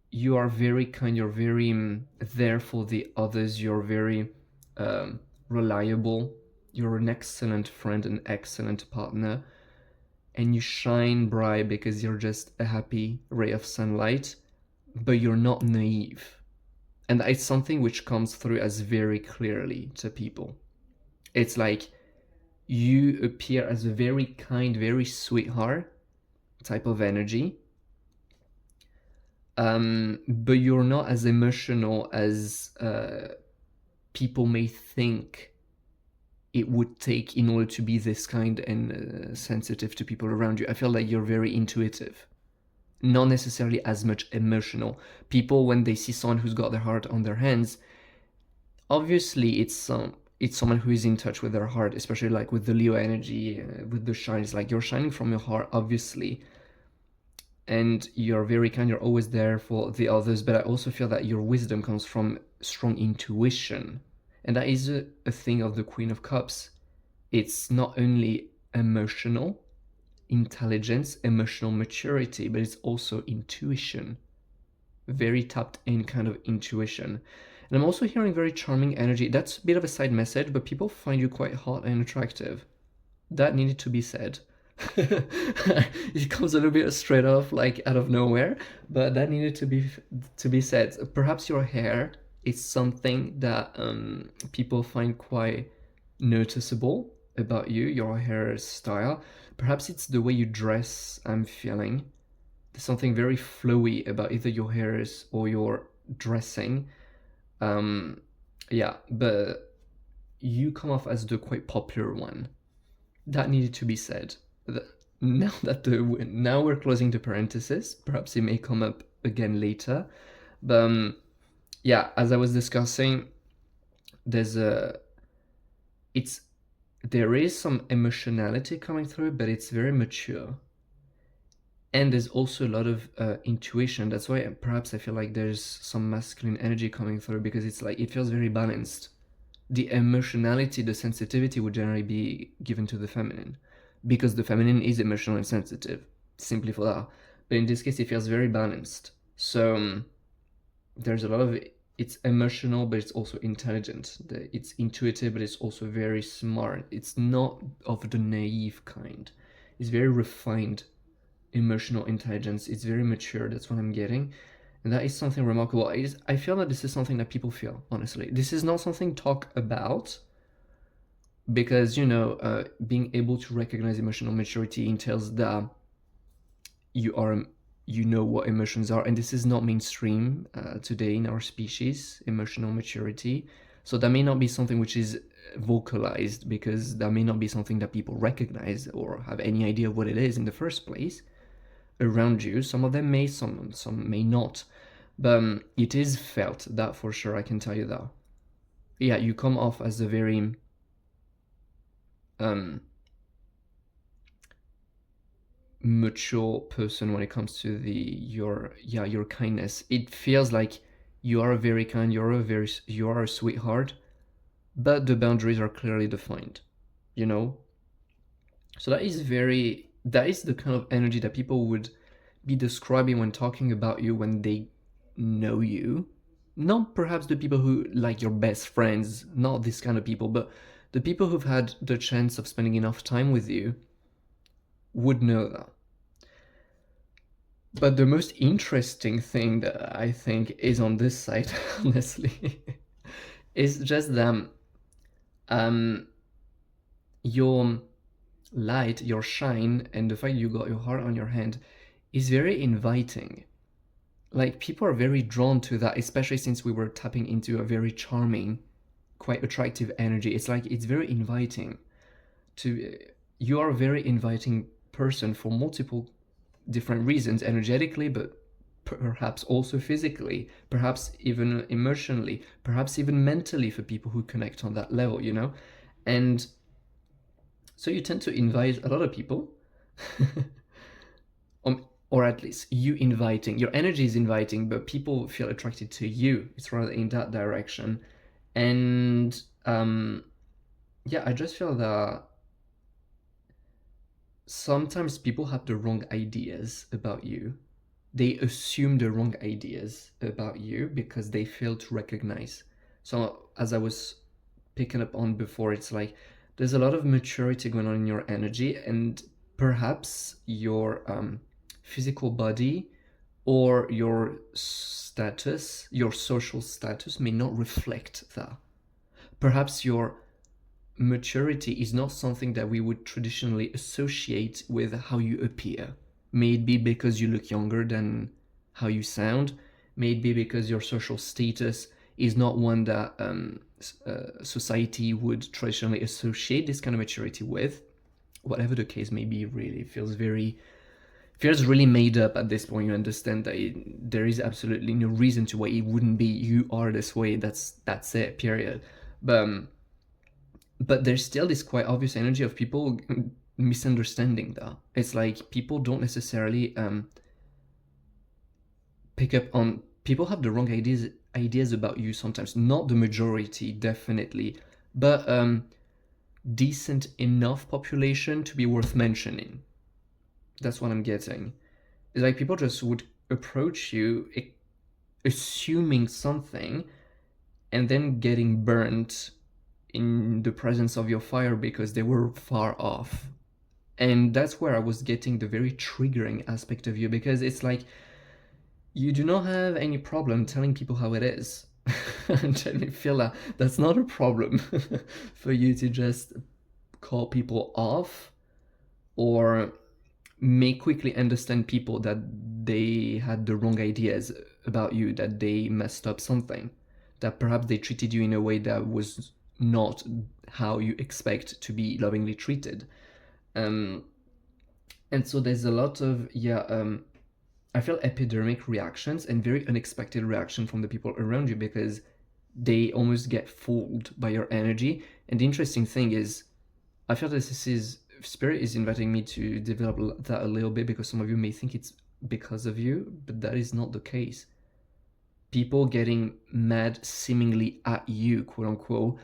you are very kind, you're very there for the others, you're very reliable, you're an excellent friend, an excellent partner, and you shine bright because you're just a happy ray of sunlight, but you're not naive. And it's something which comes through as very clearly to people. It's like you appear as a very kind, very sweetheart type of energy, but you're not as emotional as people may think it would take in order to be this kind and sensitive to people around you. I feel like you're very intuitive, not necessarily as much emotional. People, when they see someone who's got their heart on their hands, obviously it's someone who is in touch with their heart, especially like with the Leo energy, with the shine. It's like you're shining from your heart, obviously, and you're very kind, you're always there for the others, but I also feel that your wisdom comes from strong intuition, and that is a thing of the Queen of Cups. It's not only emotional intelligence, emotional maturity, but it's also intuition, very tapped in kind of intuition. And I'm also hearing very charming energy. That's a bit of a side message, but people find you quite hot and attractive. That needed to be said. It comes a little bit straight off, like out of nowhere, but that needed to be said. Perhaps your hair is something that people find quite noticeable about you, your hairstyle. Perhaps it's the way you dress, I'm feeling. There's something very flowy about either your hairs or your dressing. Yeah, but you come off as the quite popular one. That needed to be said. Now we're closing the parenthesis. Perhaps it may come up again later. But yeah, as I was discussing, there is some emotionality coming through, but it's very mature. And there's also a lot of intuition. That's why perhaps I feel like there's some masculine energy coming through, because it's like it feels very balanced. The emotionality, the sensitivity would generally be given to the feminine, because the feminine is emotional and sensitive, simply for that. But in this case, it feels very balanced. So there's a lot of it's emotional, but it's also intelligent. It's intuitive, but it's also very smart. It's not of the naive kind. It's very refined. emotional intelligence. It's very mature. That's what I'm getting. And that is something remarkable. I feel that this is something that people feel, honestly. This is not something to talk about because, you know, being able to recognize emotional maturity entails that you know what emotions are, and this is not mainstream today in our species, emotional maturity. So that may not be something which is vocalized because that may not be something that people recognize or have any idea of what it is in the first place around you. Some of them may, some may not, but it is felt, that for sure. I can tell you that. Yeah, you come off as a very mature person when it comes to your kindness. It feels like you are very kind, you are a sweetheart, but the boundaries are clearly defined, you know. So that is the kind of energy that people would be describing when talking about you when they know you. Not perhaps the people who like your best friends, not this kind of people, but the people who've had the chance of spending enough time with you would know that. But the most interesting thing that I think is on this side, honestly, is just that your light, your shine, and the fact you got your heart on your hand is very inviting. Like, people are very drawn to that, especially since we were tapping into a very charming, quite attractive energy. It's like, it's very inviting. You are a very inviting person for multiple different reasons, energetically, but perhaps also physically, perhaps even emotionally, perhaps even mentally, for people who connect on that level, you know. And so you tend to invite a lot of people. Or at least you inviting, your energy is inviting, but people feel attracted to you. It's rather in that direction. And yeah, I just feel that sometimes people have the wrong ideas about you. They assume the wrong ideas about you because they fail to recognize. So, as I was picking up on before, it's like there's a lot of maturity going on in your energy, and perhaps your physical body or your status, your social status, may not reflect that. Perhaps your maturity is not something that we would traditionally associate with how you appear. May it be because you look younger than how you sound, may it be because your social status is not one that society would traditionally associate this kind of maturity with. Whatever the case may be, really feels really made up at this point. You understand that there is absolutely no reason to why it wouldn't be. You are this way. That's it. Period. But there's still this quite obvious energy of people misunderstanding that. It's like people don't necessarily pick up on. People have the wrong ideas about you sometimes. Not the majority, definitely, but decent enough population to be worth mentioning. That's what I'm getting. It's like people just would approach you assuming something and then getting burnt in the presence of your fire because they were far off. And that's where I was getting the very triggering aspect of you, because it's like you do not have any problem telling people how it is. And I feel like that's not a problem for you to just call people off or make quickly understand people that they had the wrong ideas about you, that they messed up something, that perhaps they treated you in a way that was not how you expect to be lovingly treated. And so there's a lot of I feel epidermic reactions and very unexpected reaction from the people around you because they almost get fooled by your energy. And the interesting thing is, I feel that Spirit is inviting me to develop that a little bit, because some of you may think it's because of you, but that is not the case. People getting mad seemingly at you, quote unquote,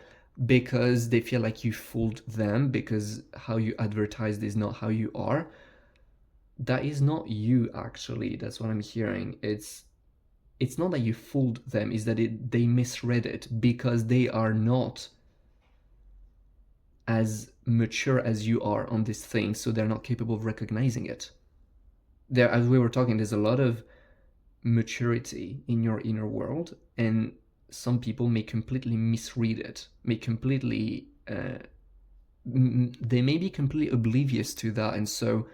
because they feel like you fooled them, because how you advertised is not how you are. That is not you, actually. That's what I'm hearing. It's not that you fooled them, it's that they misread it, because they are not as mature as you are on this thing, so they're not capable of recognizing it. there, as we were talking, there's a lot of maturity in your inner world, and some people may completely misread it, may completely they may be completely oblivious to that, and so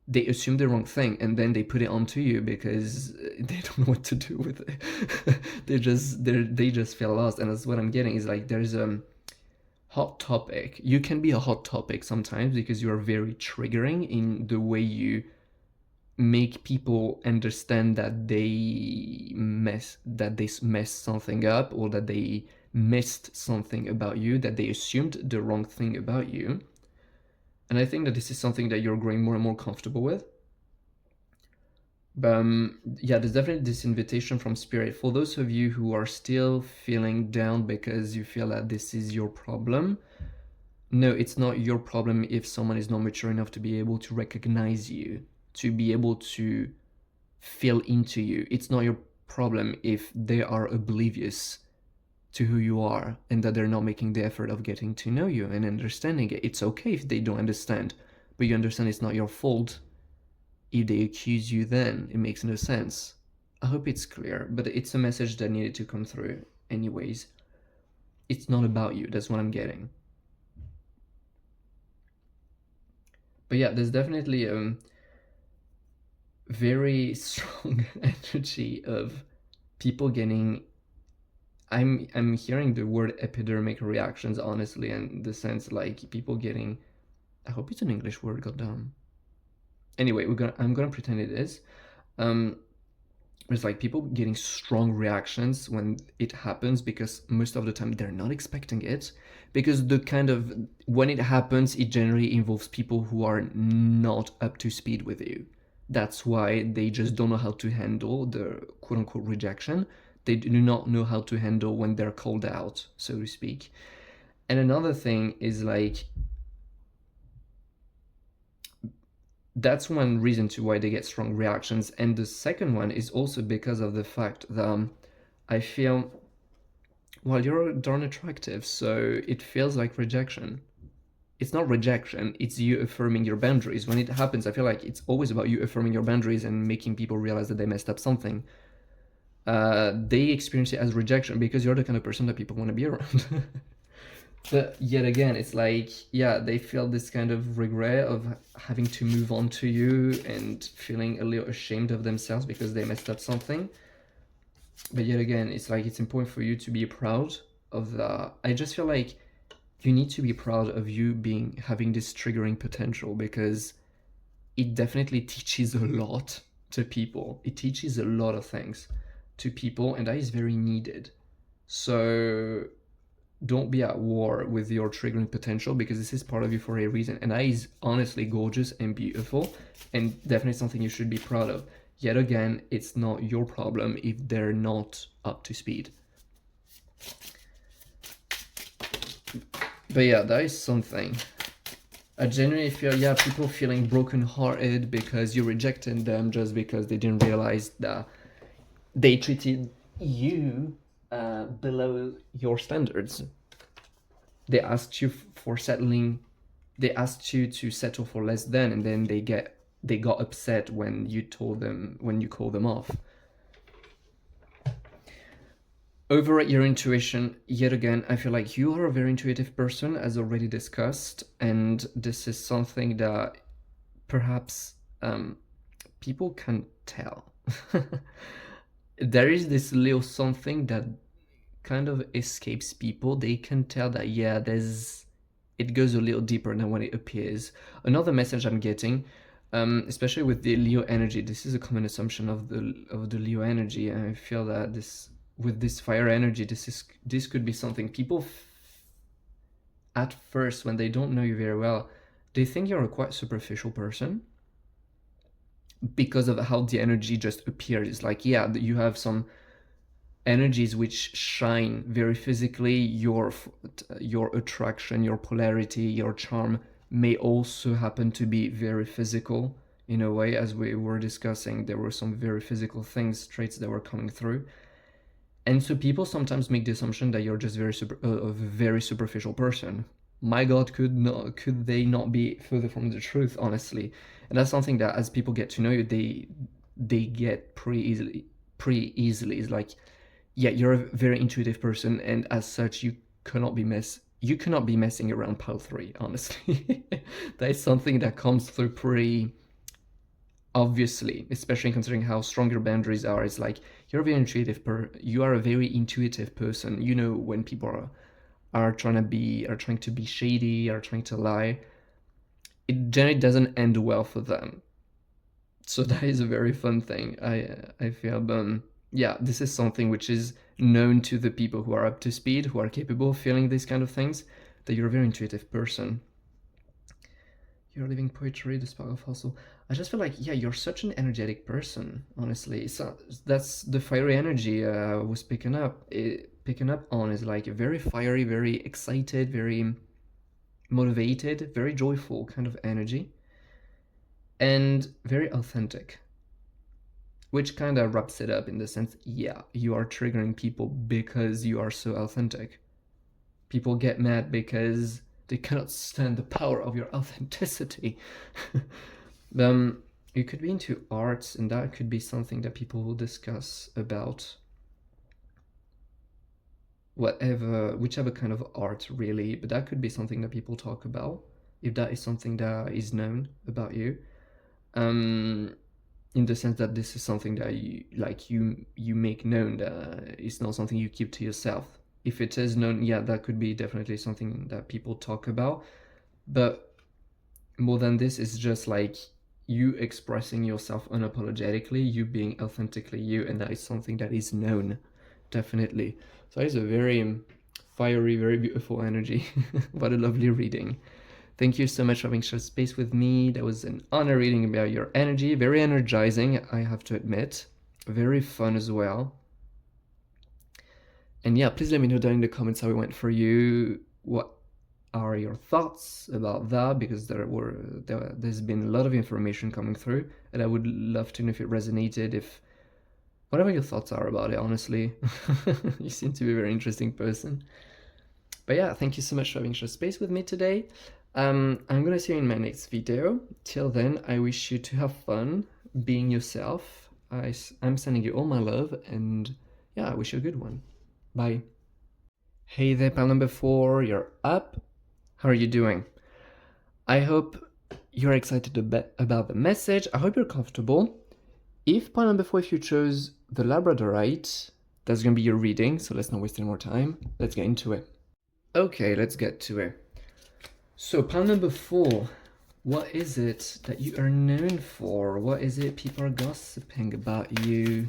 they assume the wrong thing, and then they put it onto you because they don't know what to do with it. They just feel lost, and that's what I'm getting is like there's a hot topic. You can be a hot topic sometimes because you are very triggering in the way you make people understand that they messed something up, or that they missed something about you, that they assumed the wrong thing about you. And I think that this is something that you're growing more and more comfortable with. But yeah, there's definitely this invitation from Spirit for those of you who are still feeling down because you feel that this is your problem. No, it's not your problem if someone is not mature enough to be able to recognize you, to be able to feel into you. It's not your problem if they are oblivious to who you are and that they're not making the effort of getting to know you and understanding it. It's okay if they don't understand, but you understand it's not your fault. If they accuse you, then it makes no sense. I hope it's clear, but it's a message that needed to come through anyways. It's not about you, that's what I'm getting. But yeah, there's definitely a very strong energy of people getting, I'm hearing the word epidermic reactions, honestly, and the sense like people getting, I hope it's an English word, goddamn. Anyway, I'm gonna pretend it is. It's like people getting strong reactions when it happens, because most of the time they're not expecting it, because the kind of, when it happens, it generally involves people who are not up to speed with you. That's why they just don't know how to handle the quote-unquote rejection. They do not know how to handle when they're called out, so to speak. And another thing is like, that's one reason to why they get strong reactions. And the second one is also because of the fact that I feel, well, you're darn attractive, so it feels like rejection. It's not rejection, it's you affirming your boundaries. When it happens, I feel like it's always about you affirming your boundaries and making people realize that they messed up something. They experience it as rejection because you're the kind of person that people want to be around. But yet again, it's like, yeah, they feel this kind of regret of having to move on to you and feeling a little ashamed of themselves because they messed up something. But yet again, it's like, it's important for you to be proud of that. I just feel like you need to be proud of you having this triggering potential, because it definitely teaches a lot to people. It teaches a lot of things to people, and that is very needed. So don't be at war with your triggering potential, because this is part of you for a reason, and that is honestly gorgeous and beautiful, and definitely something you should be proud of. Yet again, it's not your problem if they're not up to speed. But yeah, that is something. I genuinely feel, yeah, people feeling brokenhearted because you rejected them just because they didn't realize that they treated you below your standards. They asked you for settling, they asked you to settle for less than, and then they got upset when you called them off. Override your intuition. Yet again, I feel like you are a very intuitive person, as already discussed, and this is something that perhaps people can tell. There is this little something that kind of escapes people. They can tell that, yeah, it goes a little deeper than when it appears. Another message I'm getting, especially with the Leo energy, this is a common assumption of the Leo energy, and I feel that with this fire energy, this could be something people at first, when they don't know you very well, they think you're a quite superficial person because of how the energy just appears. It's like, yeah, you have some energies which shine very physically. Your attraction, your polarity, your charm may also happen to be very physical in a way. As we were discussing, there were some very physical traits that were coming through. And so people sometimes make the assumption that you're just a very superficial person. my God, could they not be further from the truth, honestly? And that's something that as people get to know you, they get pretty easily. It's like, yeah, you're a very intuitive person, and as such, you cannot be messing around pile 3, honestly. That is something that comes through pretty obviously, especially considering how strong your boundaries are. It's like you are a very intuitive person. You know when people are trying to be shady, are trying to lie. It generally doesn't end well for them. So that is a very fun thing. I feel, yeah, this is something which is known to the people who are up to speed, who are capable of feeling these kind of things, that you're a very intuitive person. You're living poetry, the spark of hustle. I just feel like, yeah, you're such an energetic person, honestly. So that's the fiery energy I was picking up on, is like a very fiery, very excited, very motivated, very joyful kind of energy, and very authentic, which kind of wraps it up in the sense, yeah, you are triggering people because you are so authentic. People get mad because they cannot stand the power of your authenticity. You could be into arts, and that could be something that people will discuss about whichever kind of art, really. But that could be something that people talk about, if that is something that is known about you. In the sense that this is something that you make known, that it's not something you keep to yourself. If it is known, yeah, that could be definitely something that people talk about. But more than this, it's just like you expressing yourself unapologetically, you being authentically you, and that is something that is known, definitely. So it's a very fiery, very beautiful energy. What a lovely reading. Thank you so much for having shared space with me. That was an honor reading about your energy. Very energizing, I have to admit. Very fun as well. And yeah, please let me know down in the comments how it went for you. What are your thoughts about that? Because there's been a lot of information coming through, and I would love to know if it resonated, if whatever your thoughts are about it, honestly. You seem to be a very interesting person. But yeah, thank you so much for having shared space with me today. I'm gonna see you in my next video. Till then, I wish you to have fun being yourself. I'm sending you all my love, and yeah, I wish you a good one. Bye. Hey there, pal number 4, you're up. How are you doing? I hope you're excited about the message. I hope you're comfortable. If pile number 4, if you chose the Labradorite, that's gonna be your reading, so let's not waste any more time. Let's get into it. Okay, let's get to it. So, pile number 4, what is it that you are known for? What is it people are gossiping about you?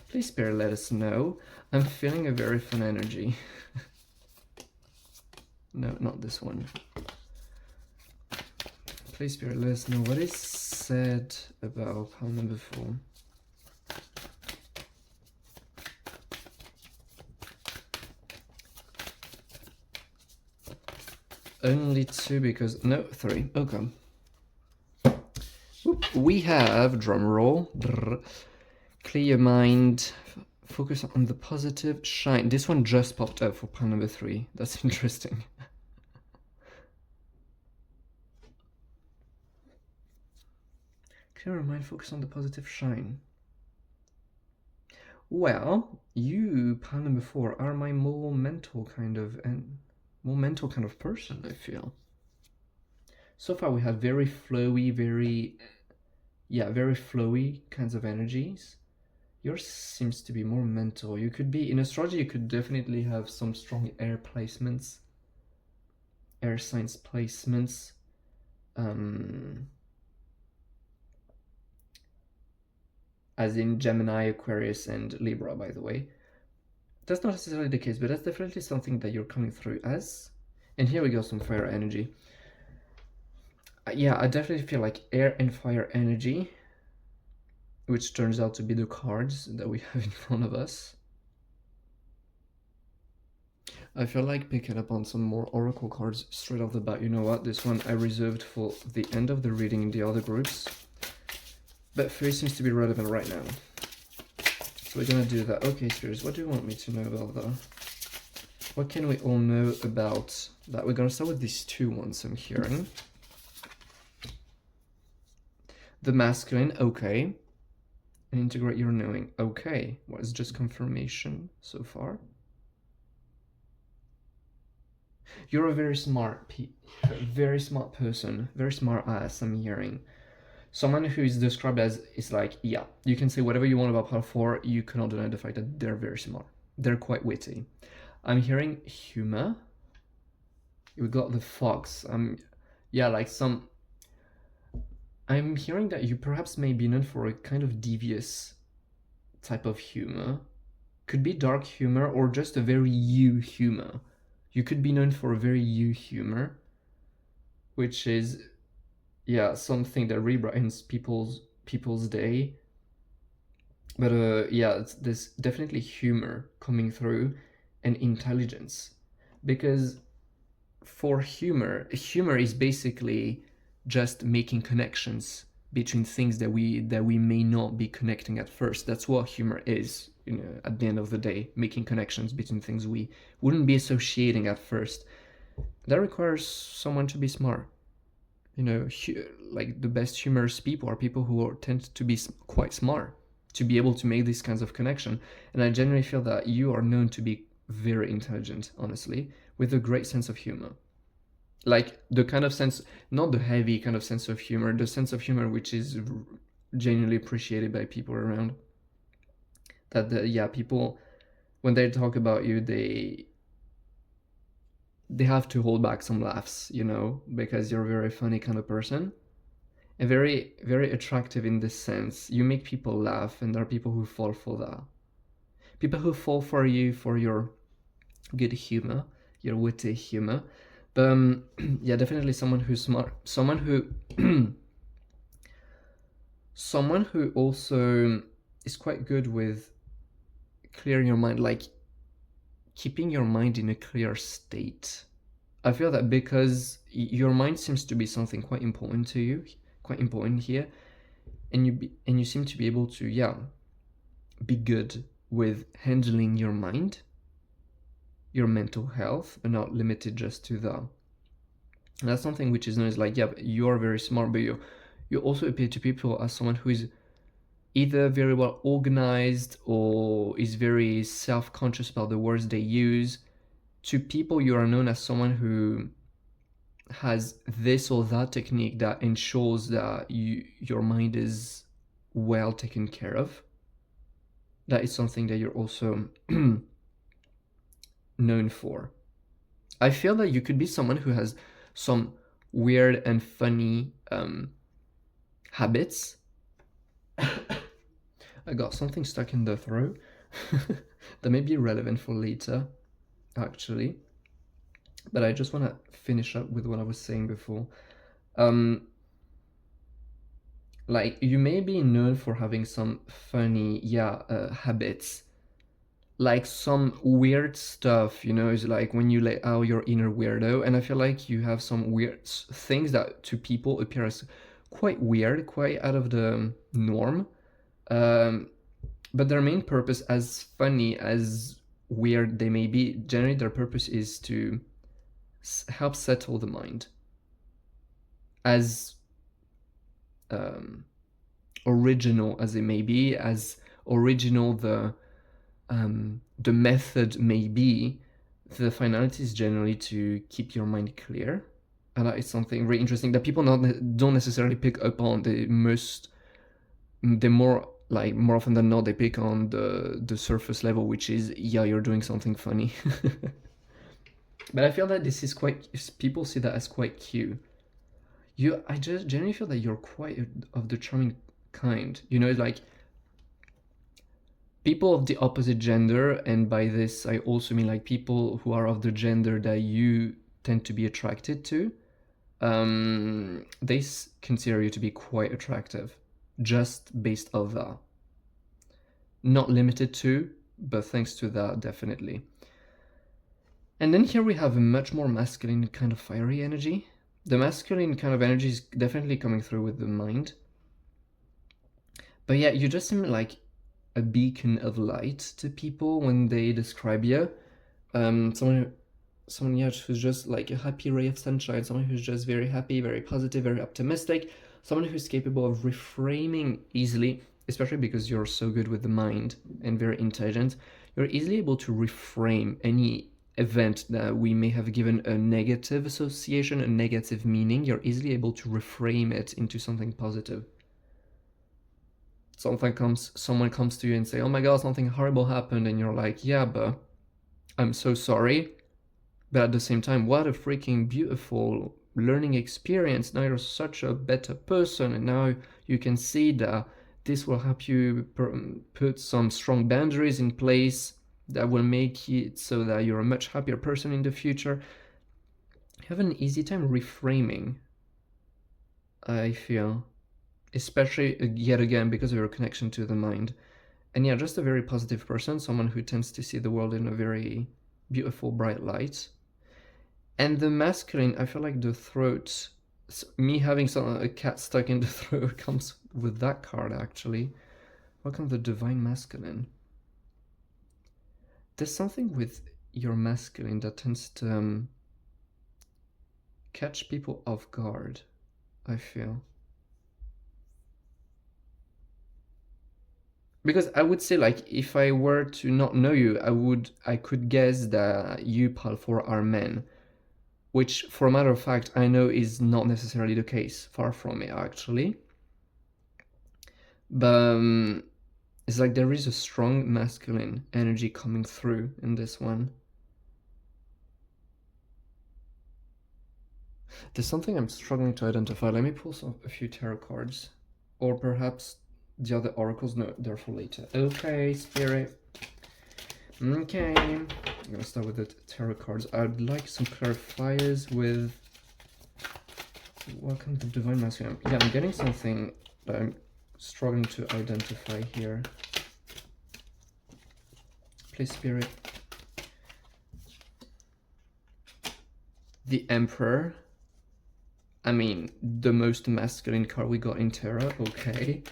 Please, Spirit, let us know. I'm feeling a very fun energy. No, not this one. Please, Spirit, let us know what is said about pile number 4. Only 2 because... no, 3. Okay. We have, drum roll, clear your mind, focus on the positive, shine. This one just popped up for pile number 3. That's interesting. Clear your mind, focus on the positive, shine. Well, you, pile number 4, are my more mental kind of person, I feel. So far we have very flowy, very flowy kinds of energies. Yours seems to be more mental. You could be, in astrology, you could definitely have some strong air placements, air signs placements. As in Gemini, Aquarius, and Libra, by the way. That's not necessarily the case, but that's definitely something that you're coming through as. And here we go, some fire energy. Yeah, I definitely feel like air and fire energy, which turns out to be the cards that we have in front of us. I feel like picking up on some more oracle cards straight off the bat. You know what? This one I reserved for the end of the reading in the other groups. But Fairy seems to be relevant right now. So we're gonna do that. Okay, Spirits, what do you want me to know about that? what can we all know about that? We're gonna start with these two ones I'm hearing. The masculine, okay. And integrate your knowing, okay. What is just confirmation so far? You're a very smart person, very smart ass, I'm hearing. Someone who is described as, is like, yeah, you can say whatever you want about Part 4, you cannot deny the fact that they're very smart. They're quite witty. I'm hearing humor. We got the fox. Yeah, like some... I'm hearing that you perhaps may be known for a kind of devious type of humor. Could be dark humor or just a very you humor. You could be known for a very you humor, which is, yeah, something that really brightens people's day. But yeah, there's definitely humor coming through and intelligence, because for humor is basically just making connections between things that we may not be connecting at first. That's what humor is, you know, at the end of the day, making connections between things we wouldn't be associating at first. That requires someone to be smart. You know, like the best humorous people are people who tend to be quite smart, to be able to make these kinds of connection. And I generally feel that you are known to be very intelligent, honestly, with a great sense of humor. Like the kind of sense, not the heavy kind of sense of humor, the sense of humor which is genuinely appreciated by people around. That yeah, people, when they talk about you, they have to hold back some laughs, you know, because you're a very funny kind of person. And very, very attractive in this sense. You make people laugh, and there are people who fall for that. People who fall for you for your good humor, your witty humor. But yeah, definitely someone who's smart, someone who someone who also is quite good with clearing your mind, like keeping your mind in a clear state. I feel that because your mind seems to be something quite important to you, quite important here, and you seem to be able to, yeah, be good with handling your mind, your mental health, but not limited just to that. And that's something which is known as like, yeah, you are very smart, but you also appear to people as someone who is either very well organized or is very self-conscious about the words they use. To people, you are known as someone who has this or that technique that ensures that your mind is well taken care of. That is something that you're also known for. I feel that you could be someone who has some weird and funny habits. I got something stuck in the throat that may be relevant for later, actually. But I just want to finish up with what I was saying before. Like, you may be known for having some funny, habits. Like some weird stuff, you know, is like when you let out your inner weirdo. And I feel like you have some weird things that to people appear as quite weird, quite out of the norm. But their main purpose, as funny as weird they may be, generally their purpose is to help settle the mind. As original as it may be, as original the method may be, the finality is generally to keep your mind clear. And that is something really interesting that people don't necessarily pick up on. More often than not, they pick on the surface level, which is, yeah, you're doing something funny. But I feel that this is people see that as quite cute. I just generally feel that you're quite of the charming kind. You know, like people of the opposite gender, and by this I also mean like people who are of the gender that you tend to be attracted to, they consider you to be quite attractive, just based on that. Not limited to, but thanks to that, definitely. And then here we have a much more masculine kind of fiery energy. The masculine kind of energy is definitely coming through with the mind. But yeah, you just seem like a beacon of light to people when they describe you, Someone yeah, who's just like a happy ray of sunshine, someone who's just very happy, very positive, very optimistic, someone who's capable of reframing easily, especially because you're so good with the mind and very intelligent. You're easily able to reframe any event that we may have given a negative association, a negative meaning. You're easily able to reframe it into something positive. Someone comes to you and say, oh my god, something horrible happened, and you're like, yeah, but I'm so sorry. But at the same time, what a freaking beautiful learning experience. Now you're such a better person, and now you can see that this will help you put some strong boundaries in place that will make it so that you're a much happier person in the future. You have an easy time reframing, I feel, especially yet again because of your connection to the mind. And yeah, just a very positive person, someone who tends to see the world in a very beautiful, bright light. And the masculine, I feel like the throat, me having a cat stuck in the throat comes with that card actually. Welcome the divine masculine. There's something with your masculine that tends to catch people off guard, I feel. Because I would say, like, if I were to not know you, I could guess that you, Pal 4, are men. Which, for a matter of fact, I know is not necessarily the case. Far from it, actually. But it's like there is a strong masculine energy coming through in this one. There's something I'm struggling to identify. Let me pull a few tarot cards. Or perhaps the other oracles. No, they're for later. Okay, Spirit. Okay. I'm gonna start with the tarot cards. I'd like some clarifiers with... Welcome to Divine Masculine. Yeah, I'm getting something that I'm struggling to identify here. Please, Spirit. The Emperor. I mean, the most masculine card we got in tarot. Okay.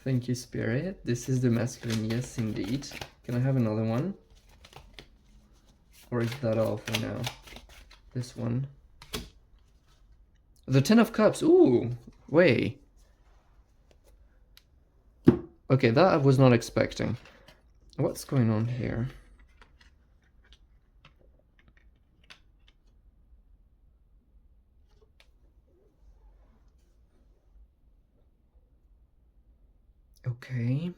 Thank you, Spirit. This is the masculine. Yes, indeed. Can I have another one? Or is that all for now? This one. The Ten of Cups. Ooh, wait. Okay, that I was not expecting. What's going on here? Okay.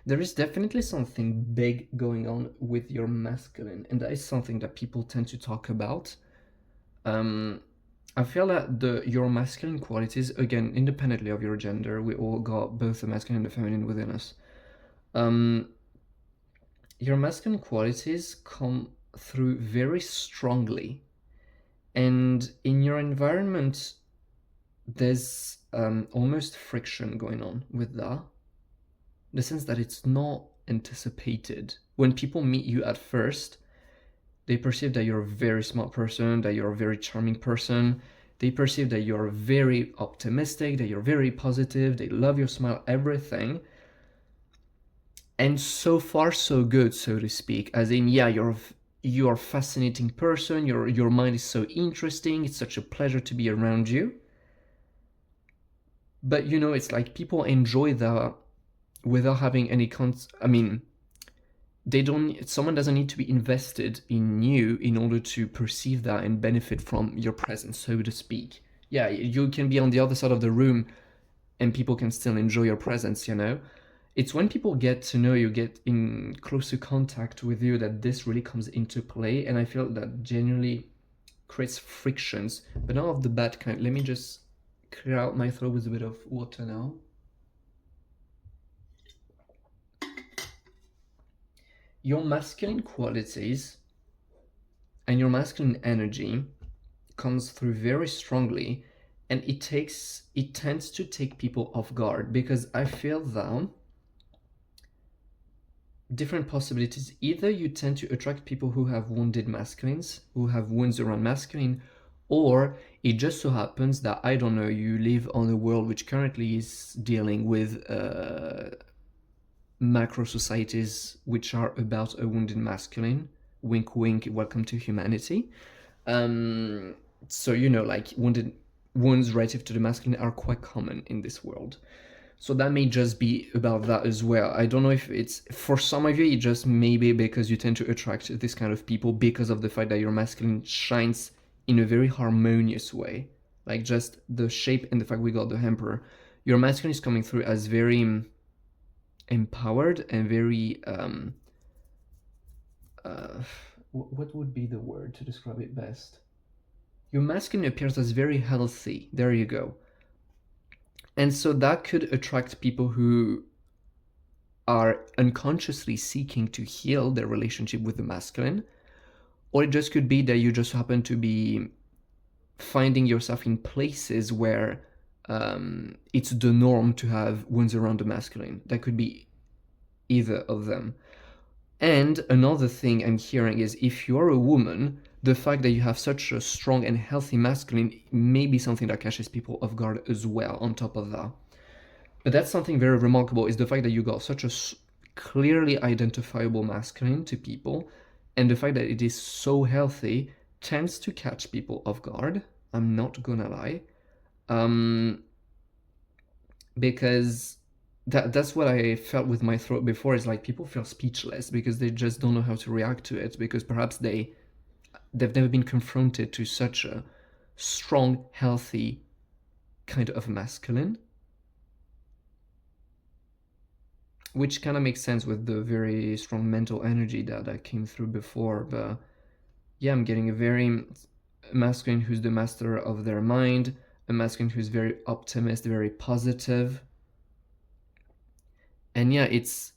There is definitely something big going on with your masculine, and that is something that people tend to talk about. I feel that your masculine qualities, again, independently of your gender, we all got both the masculine and the feminine within us. Your masculine qualities come through very strongly, and in your environment, there's almost friction going on with that. In the sense that it's not anticipated. When people meet you at first, they perceive that you're a very smart person, that you're a very charming person. They perceive that you're very optimistic, that you're very positive, they love your smile, everything. And so far, so good, so to speak. As in, yeah, you're a fascinating person, your mind is so interesting, it's such a pleasure to be around you. But, you know, it's like people enjoy that without having any I mean, someone doesn't need to be invested in you in order to perceive that and benefit from your presence, so to speak. Yeah, you can be on the other side of the room and people can still enjoy your presence, you know? It's when people get to know you, get in closer contact with you, that this really comes into play, and I feel that genuinely creates frictions, but not of the bad kind. Let me just clear out my throat with a bit of water now. Your masculine qualities and your masculine energy comes through very strongly, and it tends to take people off guard, because I feel that different possibilities. Either you tend to attract people who have wounded masculines, who have wounds around masculine, Or it just so happens that, I don't know, you live on a world which currently is dealing with macro societies which are about a wounded masculine. Wink, wink, welcome to humanity. So, you know, like wounds relative to the masculine are quite common in this world. So that may just be about that as well. I don't know if it's, for some of you, it just may be because you tend to attract this kind of people because of the fact that your masculine shines in a very harmonious way. Like just the shape and the fact we got the emperor. Your masculine is coming through as very empowered and very, what would be the word to describe it best? Your masculine appears as very healthy. There you go. And so that could attract people who are unconsciously seeking to heal their relationship with the masculine. Or it just could be that you just happen to be finding yourself in places where it's the norm to have wounds around the masculine. That could be either of them. And another thing I'm hearing is, if you're a woman, the fact that you have such a strong and healthy masculine may be something that catches people off guard as well on top of that. But that's something very remarkable, is the fact that you got such a clearly identifiable masculine to people, and the fact that it is so healthy tends to catch people off guard. I'm not gonna lie. Because that's what I felt with my throat before, is like people feel speechless because they just don't know how to react to it, because perhaps they've never been confronted to such a strong, healthy kind of masculine. Which kind of makes sense with the very strong mental energy that came through before. But yeah, I'm getting a very masculine who's the master of their mind, a masculine who's very optimistic, very positive. And yeah, it's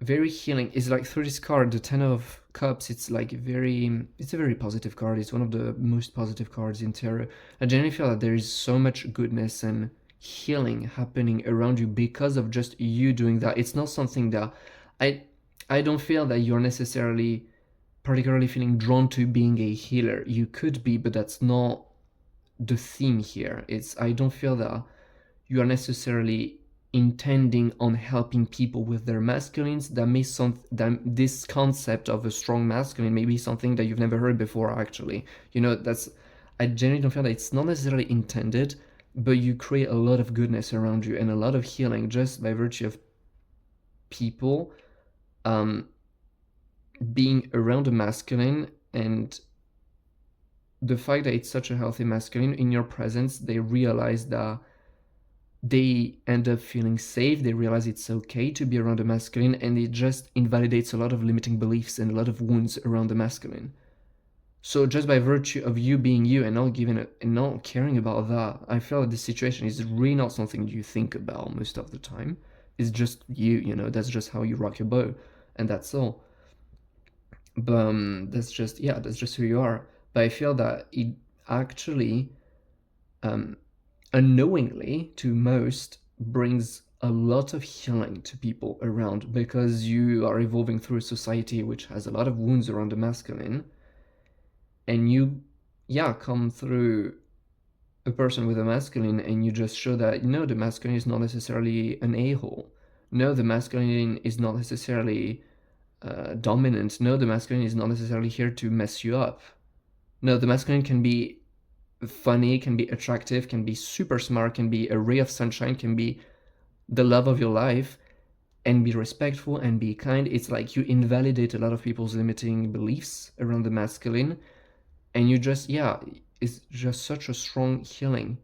very healing. It's like through this card, the Ten of Cups, it's like it's a very positive card. It's one of the most positive cards in tarot. I genuinely feel that there is so much goodness and healing happening around you because of just you doing that. It's not something that I don't feel that you're necessarily particularly feeling drawn to being a healer. You could be, but that's not the theme here. I don't feel that you are necessarily intending on helping people with their masculines. That this concept of a strong masculine may be something that you've never heard before, actually. You know, I genuinely don't feel that it's not necessarily intended, but you create a lot of goodness around you and a lot of healing just by virtue of people being around a masculine, and the fact that it's such a healthy masculine in your presence. They realize that they end up feeling safe. They realize it's okay to be around a masculine, and it just invalidates a lot of limiting beliefs and a lot of wounds around the masculine. So just by virtue of you being you and not caring about that, I feel that this situation is really not something you think about most of the time. It's just you know, that's just how you rock your boat, and that's all. But that's just who you are. But I feel that it actually, unknowingly to most, brings a lot of healing to people around, because you are evolving through a society which has a lot of wounds around the masculine, and you come through a person with a masculine, and you just show that, you know, the masculine is not necessarily an a-hole. No, the masculine is not necessarily dominant. No, the masculine is not necessarily here to mess you up. No, the masculine can be funny, can be attractive, can be super smart, can be a ray of sunshine, can be the love of your life, and be respectful and be kind. It's like you invalidate a lot of people's limiting beliefs around the masculine, and you just, it's just such a strong healing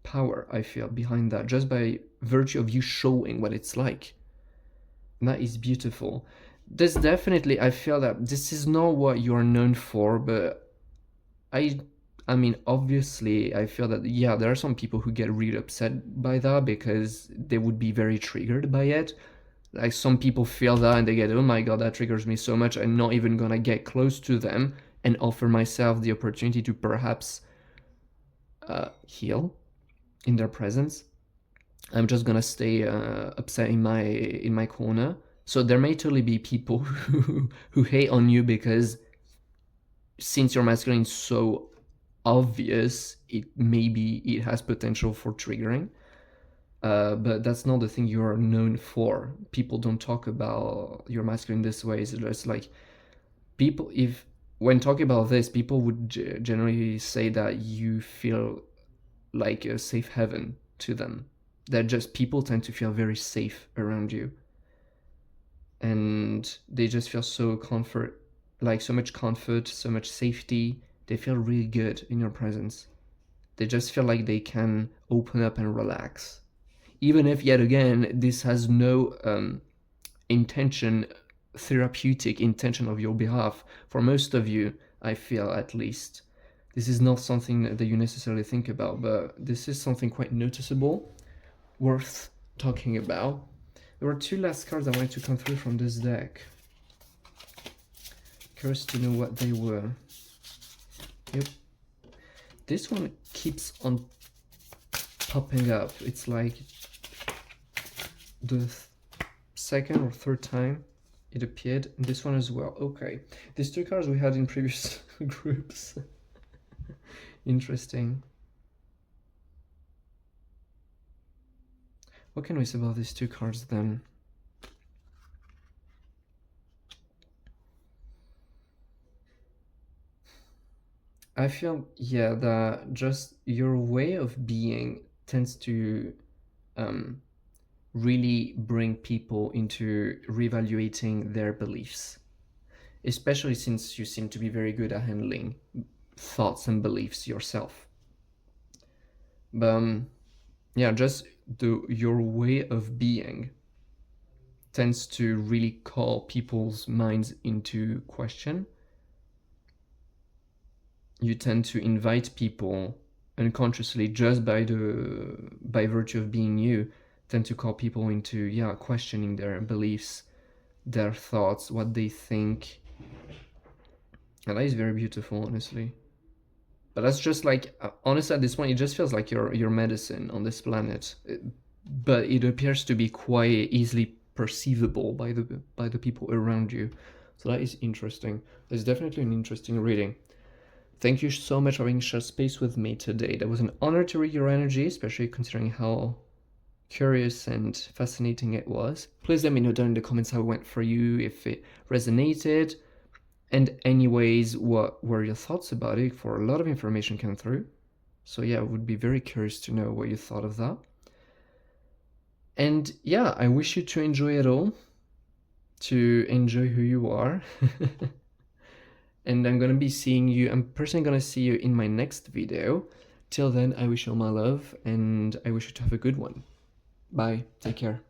power, I feel, behind that, just by virtue of you showing what it's like. And that is beautiful. There's definitely, I feel that this is not what you are known for, but I mean, obviously, I feel that, there are some people who get really upset by that because they would be very triggered by it. Like, some people feel that and they get, oh my god, that triggers me so much, I'm not even gonna get close to them and offer myself the opportunity to perhaps heal in their presence. I'm just gonna stay upset in my corner. So there may totally be people who hate on you because, since your masculine is so obvious, maybe it has potential for triggering. But that's not the thing you're known for. People don't talk about your masculine this way. It's just like people, if when talking about this, people would generally say that you feel like a safe haven to them. That just people tend to feel very safe around you, and they just feel so comfort, like so much comfort, so much safety. They feel really good in your presence. They just feel like they can open up and relax, even if yet again this has no intention, therapeutic intention of your behalf. For most of you, I feel, at least, this is not something that you necessarily think about, but this is something quite noticeable, worth talking about. There were two last cards I wanted to come through from this deck. Curious to know what they were. Yep. This one keeps on popping up. It's like the second or third time it appeared. And this one as well. Okay. These two cards we had in previous groups. Interesting. What can we say about these two cards then? I feel, yeah, that just your way of being tends to really bring people into reevaluating their beliefs, especially since you seem to be very good at handling thoughts and beliefs yourself. But yeah, just your way of being tends to really call people's minds into question. You tend to invite people unconsciously, just by virtue of being you, tend to call people into, yeah, questioning their beliefs, their thoughts, what they think. And that is very beautiful, honestly. But that's just like, honestly, at this point, it just feels like your medicine on this planet. But it appears to be quite easily perceivable by the people around you. So that is interesting. It's definitely an interesting reading. Thank you so much for having shared space with me today. That was an honor to read your energy, especially considering how curious and fascinating it was. Please let me know down in the comments how it went for you, if it resonated, and anyways, what were your thoughts about it, for a lot of information came through. So yeah, I would be very curious to know what you thought of that. And yeah, I wish you to enjoy it all, to enjoy who you are. And I'm gonna be seeing you, I'm personally gonna see you in my next video. Till then, I wish you all my love, and I wish you to have a good one. Bye, take care.